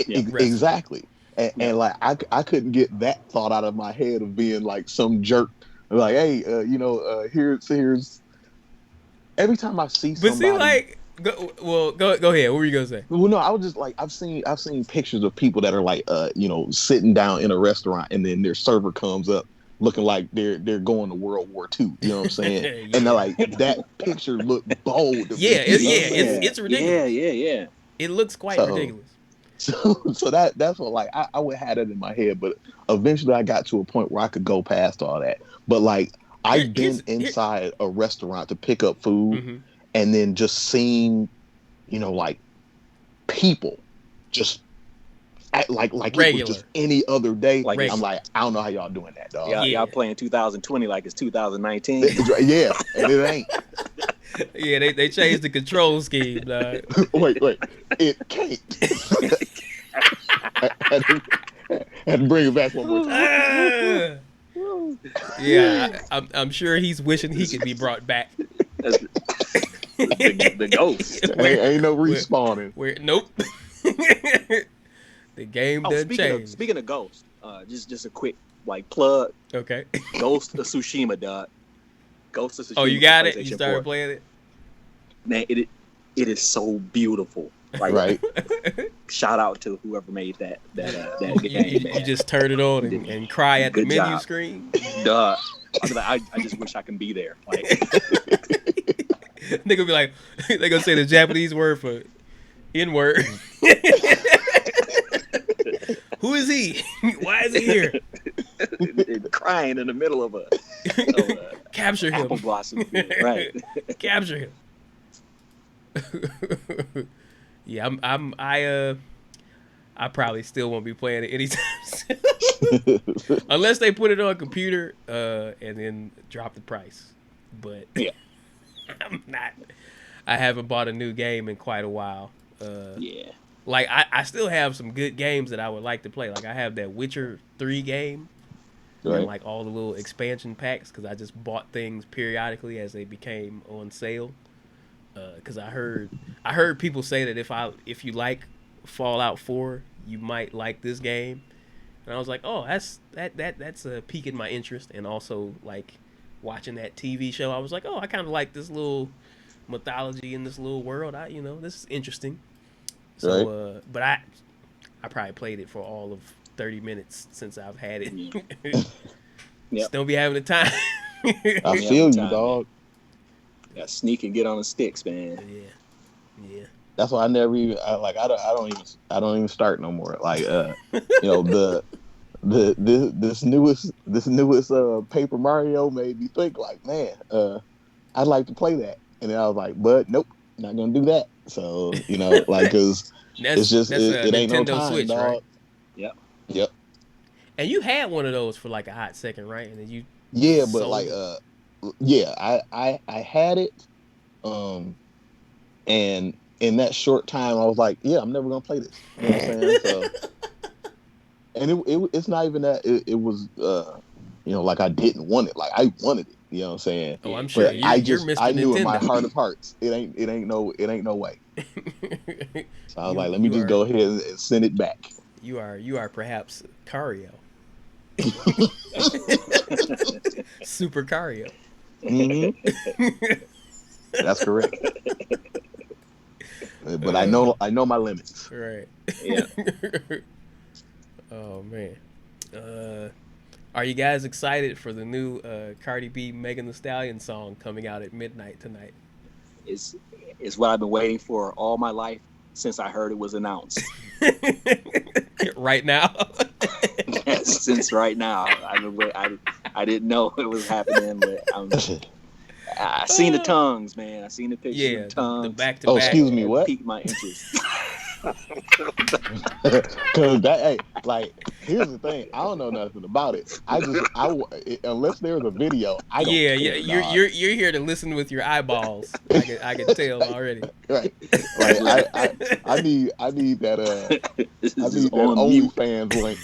exactly. And like I couldn't get that thought out of my head of being like some jerk. Like, hey, here's every time I see somebody. But see, like, go ahead. What were you gonna say? Well, no, I was just like, I've seen pictures of people that are like, sitting down in a restaurant, and then their server comes up looking like they're going to World War II. You know what I'm saying? And they're like, that picture looked bold. It's ridiculous. Yeah. It looks quite ridiculous. So that's what, like, I would have that in my head, but eventually I got to a point where I could go past all that. But like, I've been inside a restaurant to pick up food, and then just seeing, like, people just act like it was just any other day. Like, I'm like, I don't know how y'all doing that, dog. Y'all playing 2020 like it's 2019. Yeah, and it ain't. Yeah, they changed the control scheme, dog. Wait, it can't. I had to bring it back one more time. Yeah, I'm sure he's wishing he could be brought back. The ghost. Ain't no respawning. Nope. The game doesn't change. Speaking of Ghost, just a quick like plug. Okay. Ghost of Tsushima, dog. Ghost of Tsushima. Oh, you got it? You started playing it? man, it is so beautiful. Like, Right. shout out to whoever made that You, game, you man. just turn it on and cry at the Good menu job. screen. Duh. I be like, I just wish I can be there. Like, They gonna be like, they gonna say the Japanese word for N-word. Who is he? Why is he here? crying in the middle of a Capture him. apple blossom field. Right. Capture him. Yeah, I probably still won't be playing it anytime soon. Unless they put it on a computer and then drop the price. But Yeah. I'm not. I haven't bought a new game in quite a while. Yeah. Like I still have some good games that I would like to play. Like I have that Witcher 3 game Right. and like all the little expansion packs because I just bought things periodically as they became on sale. Because I heard people say that if you like Fallout 4, you might like this game, and I was like, oh, that's a pique in my interest, and also like watching that TV show, I was like, oh, I kind of like this little mythology in this little world. This is interesting. So, Right. but I probably played it for all of 30 minutes since I've had it. Yep. Just don't be having the time. I Yeah, feel you, time, dog. Yeah, sneak and get on the sticks, man. Yeah. That's why I never even I don't even start no more. Like this newest Paper Mario made me think like, man, I'd like to play that, and then I was like, but nope, not gonna do that. So like, cause it's just it ain't no Nintendo time, Switch, dog. right? Yep. And you had one of those for like a hot second, right? And then you Yeah, but sold like it. I had it, and in that short time I was like, yeah, I'm never gonna play this. You know what I'm saying? So, and it's not even that it was like I didn't want it. Like I wanted it. You know what I'm saying? Oh, I'm sure But you're Mr. I knew in my Nintendo. heart of hearts it ain't no way. So I was like, let me You just are go ahead and send it back. you are perhaps Cario. Super Cario. Mm-hmm. That's correct. But I know my limits. Right. Yeah. Oh man. Are you guys excited for the new Cardi B Megan Thee Stallion song coming out at midnight tonight? It's what I've been waiting for all my life since I heard it was announced. Right now. Since right now, I didn't know it was happening, but I seen the tongues, man. I seen the pictures Yeah, of the tongues. the back to Oh, back. excuse me, what? Piqued my interest. Cause here's the thing, I don't know nothing about it. Unless there's a video, I don't care. You're here to listen with your eyeballs. I can tell already. Right. Like I need that This I is need that on mute. OnlyFans link.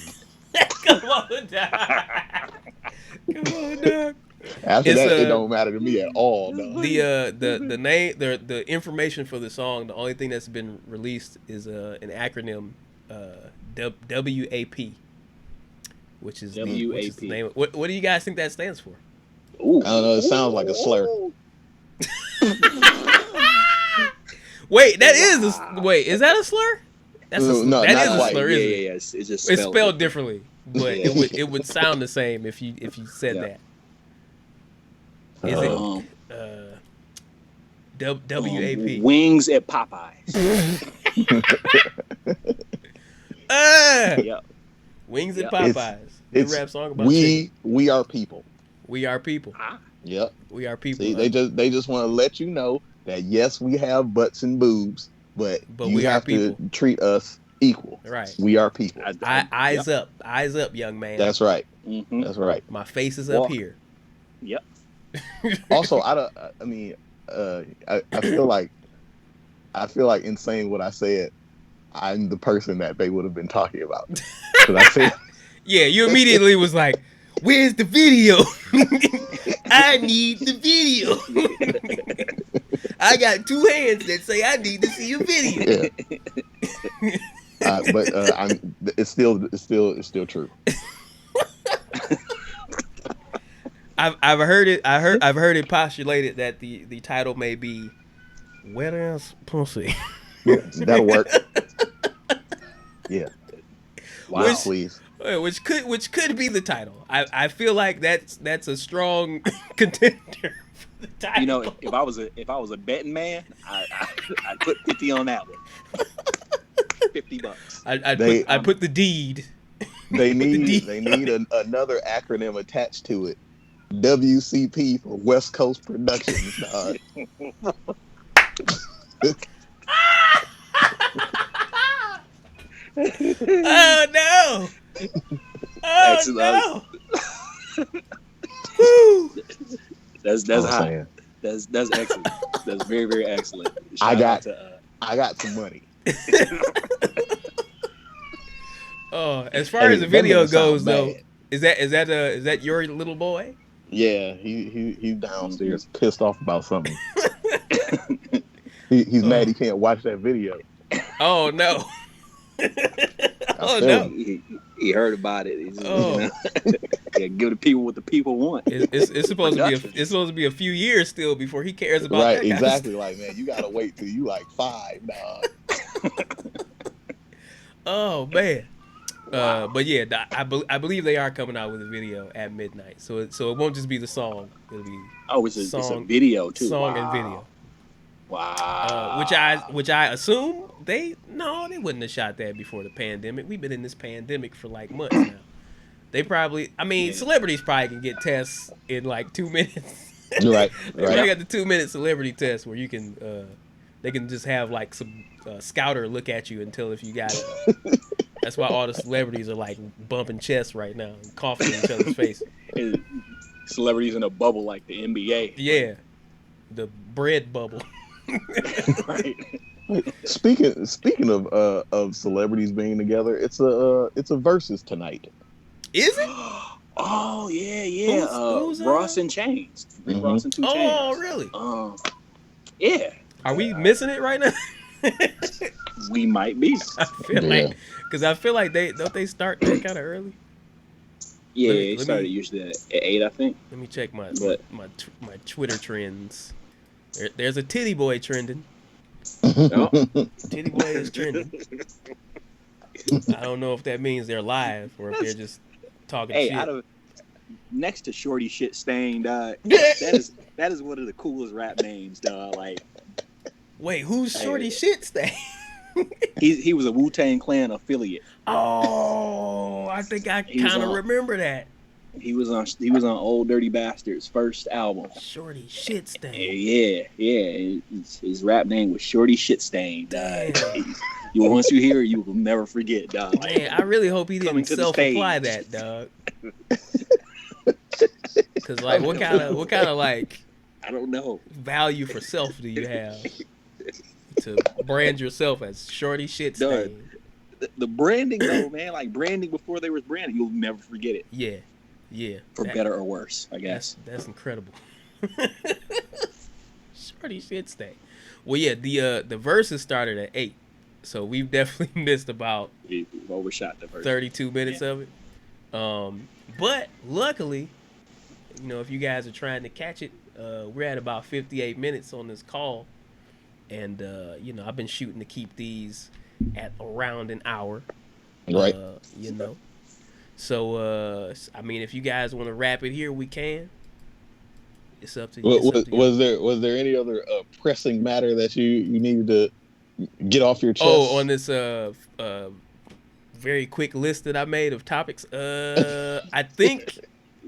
Come on, dog. Come on, dog. After It's, that, it don't matter to me at all. Dog. The name, the information for the song, the only thing that's been released is an acronym, WAP, which is the name. What do you guys think that stands for? Ooh. I don't know. It sounds like a slur. Wait, is that a slur? That's a slur. No, That not is a quite. slur, isn't it? Yeah. It's just It's spelled differently, but Yeah. it would sound the same if you said that. Is it WAP? Wings at Popeyes. Yep. Wings at Yep. Popeyes. It's New rap song about chicken. we are people. We are people. Yep. We are people. See, they just want to let you know that yes, we have butts and boobs, but you we are have to people. treat us equal. Right. We are people. Eyes up, young man. That's right. Mm-hmm. That's right. My face is up here. Yep. Also, I feel like in saying what I said, I'm the person that they would have been talking about. 'Cause I said, Yeah, you immediately was like, "Where's the video? I need the video. I got two hands that say I need to see a video." yeah. But it's still true. I've heard it postulated that the title may be Wet ass pussy. Yeah, that'll work. Yeah. Wow. Yes, please. Which could be the title. I feel like that's a strong contender for the title. You know, if I was a betting man, I'd put 50 on that one. $50. I put the deed. They Put the need D. another acronym attached to it. WCP for West Coast Productions. Dog. Oh no! Oh Excellent. no! Woo! That's I'm hot. saying. That's excellent. That's very, very excellent. I got to, some money. Oh, as far Hey, as the that video nigga sound goes, though, bad. is that your little boy? Yeah, he's downstairs pissed off about something. He's mad he can't watch that video. Oh no! Oh feel no! you. he heard about it. He's, Oh. Yeah, give the people what the people want. It's supposed to be a few years still before he cares about Right, that kind of exactly. stuff. Like, man, you gotta wait till you like 5, dog. Oh man. Wow. But yeah, I believe they are coming out with a video at midnight, so it won't just be the song. It'll be It's a video too. song Wow. and video. Wow. Which I assume they wouldn't have shot that before the pandemic. We've been in this pandemic for like months now. They probably, celebrities probably can get tests in like 2 minutes. Right, They right. probably got the 2-minute celebrity test where you can, they can just have like some scouter look at you and tell if you got it. That's why all the celebrities are like bumping chests right now and coughing in each other's face. And celebrities in a bubble like the NBA. Yeah, the bread bubble. Right. Speaking of celebrities being together, it's a versus tonight. Is it? Oh yeah. Who's Ross and Chains. Rick Mhm. Ross and 2 Chains. Oh, really? Yeah. Are we missing it right now? We might be. I feel like, because I feel like they start that kind of early. Yeah, Let me- it let started me- usually at 8, I think. Let me check my But- my Twitter trends. There's a titty boy trending. No. Titty boy is trending. I don't know if that means they're live or if they're just talking Hey, shit. next to Shorty Shit Stain, dog. that is one of the coolest rap names, dog. Like Wait, who's Shorty Hey. Shit Stain? he was a Wu-Tang Clan affiliate. Oh, I think I He was kind of on- remember that. He was on Old Dirty Bastard's first album. Shorty Shit Stain. Yeah. His rap name was Shorty Shit Stain, dog. Damn. Once you hear it, you will never forget, dog. Man, I really hope he Coming didn't to the self-apply stage. that, dog. Cause like, what kind of like I don't know. value for self do you have to brand yourself as Shorty Shit Dog. Stain? The branding though, man, like branding before there was branding, you'll never forget it. Yeah. For better or worse, I guess. That's incredible. Shorty Shit Stain. Well, yeah, the verses started at 8, so we've definitely missed about We've overshot the verse. 32 minutes of it. But luckily, you know, if you guys are trying to catch it, we're at about 58 minutes on this call, and you know, I've been shooting to keep these at around an hour. Right. You know. So I mean, if you guys want to wrap it here, we can. It's up to you. It's up to you. Was there any other pressing matter that you needed to get off your chest? Oh, on this very quick list that I made of topics. I think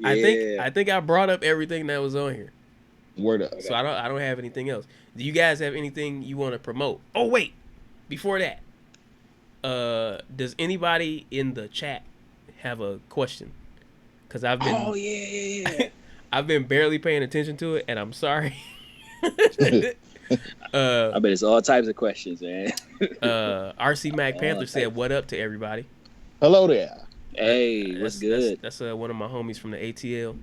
I brought up everything that was on here. Word up. So I don't have anything else. Do you guys have anything you want to promote? Oh wait, before that, does anybody in the chat have a question? Because I've been I've been barely paying attention to it, and I'm sorry. I bet it's all types of questions, man. RC Mac Panther said, "What up to everybody?" Hello there. Hey, what's good? That's one of my homies from the ATL.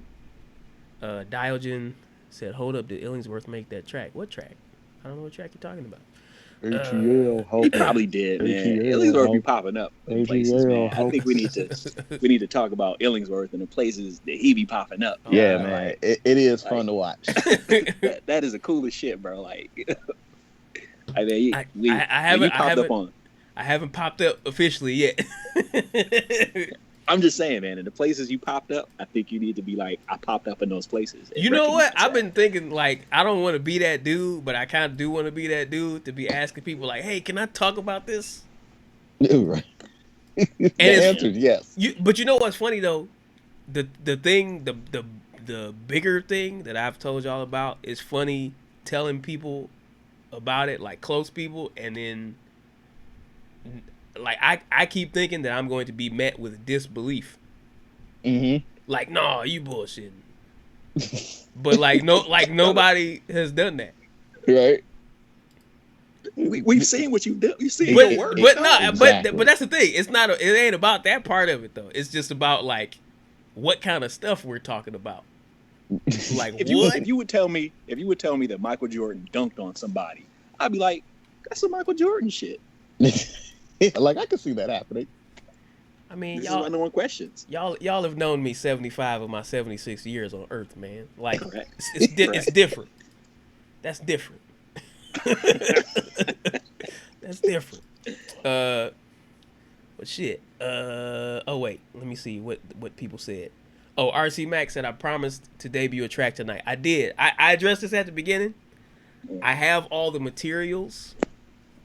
Diogen said, "Hold up, did Illingsworth make that track? What track? I don't know what track you're talking about." He probably did, man. Illingsworth be popping up in places, man. I think we need to talk about Illingsworth and the places that he be popping up. Yeah, man. It is fun to watch. That is the coolest shit, bro. Like, I mean, I when haven't you popped up on. I haven't popped up officially yet. I'm just saying, man. In the places you popped up, I think you need to be like, I popped up in those places. And You know what? recognize I've that. been thinking like I don't want to be that dude, but I kind of do want to be that dude to be asking people like, "Hey, can I talk about this?" Right. The it's- answer is yes. But you know what's funny though? The bigger thing that I've told y'all about is funny telling people about it, like close people, and then like I keep thinking that I'm going to be met with disbelief. Mm-hmm. Like, no, you bullshitting. But like nobody has done that. Right. We've seen what you do. You've seen But your work. but no, Exactly. but that's the thing. It's not. It ain't about that part of it though. It's just about like what kind of stuff we're talking about. Like if you would tell me that Michael Jordan dunked on somebody, I'd be like, that's some Michael Jordan shit. Like I can see that happening. I mean, This is my number one questions. y'all have known me 75 of my 76 years on Earth, man. Like Correct. it's different. That's different. That's different. But shit. Oh wait, let me see what people said. Oh, RC Max said I promised to debut a track tonight. I did. I addressed this at the beginning. I have all the materials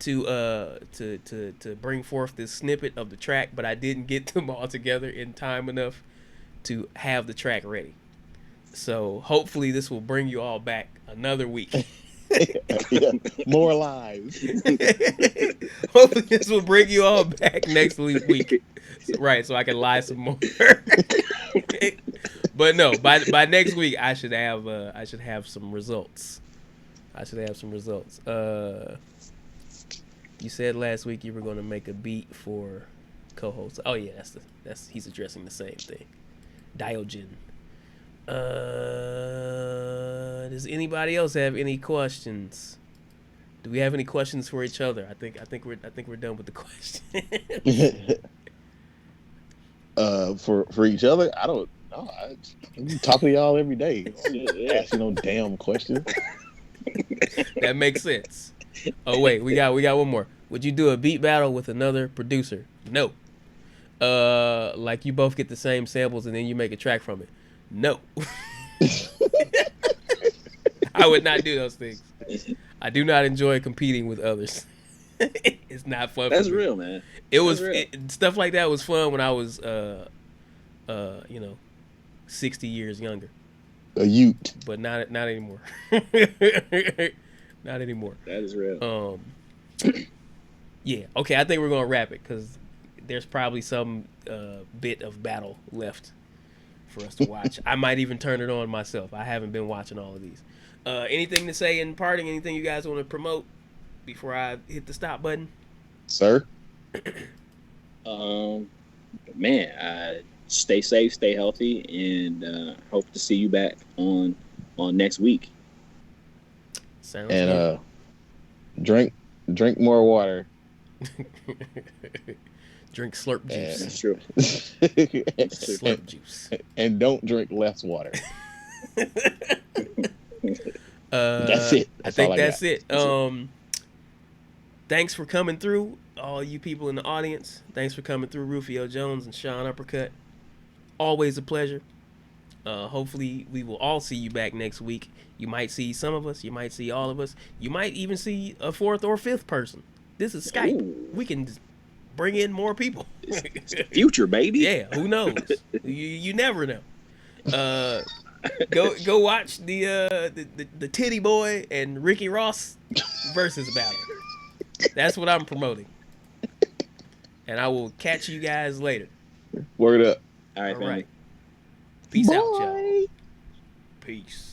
to bring forth this snippet of the track, but I didn't get them all together in time enough to have the track ready. So hopefully this will bring you all back another week. Yeah. More lives. Hopefully this will bring you all back next week. Right, so I can lie some more. But no, by next week I should have some results. You said last week you were going to make a beat for co-host. Oh yeah, he's addressing the same thing. Diogen. Does anybody else have any questions? Do we have any questions for each other? I think we're done with the question. For each other, I don't know. I'm talking to y'all every day. Asking no damn questions. That makes sense. Oh wait, we got one more. Would you do a beat battle with another producer? No. Like you both get the same samples and then you make a track from it? No. I would not do those things. I do not enjoy competing with others. It's not fun. That's real, man. Stuff like that was fun when I was 60 years younger. A Ute. But not anymore. Not anymore. That is real. Yeah. Okay, I think we're gonna wrap it because there's probably some bit of battle left for us to watch. I might even turn it on myself. I haven't been watching all of these. Anything to say in parting? Anything you guys want to promote before I hit the stop button? Sir? Man, stay safe, stay healthy, and hope to see you back on next week. Sounds and drink more water. Drink Slurp juice. That's true. Slurp juice. And don't drink less water. That's it. I think that's it. Thanks for coming through, all you people in the audience. Thanks for coming through, Rufio Jones and Sean Uppercut. Always a pleasure. Hopefully we will all see you back next week. You might see some of us. You might see all of us. You might even see a fourth or fifth person. This is Skype. Ooh. We can bring in more people. It's the future, baby. Yeah, who knows? You never know. Go watch the Titty Boy and Ricky Ross versus battle. That's what I'm promoting. And I will catch you guys later. Word up. All right, All family. right. Peace Bye. out, y'all. Peace.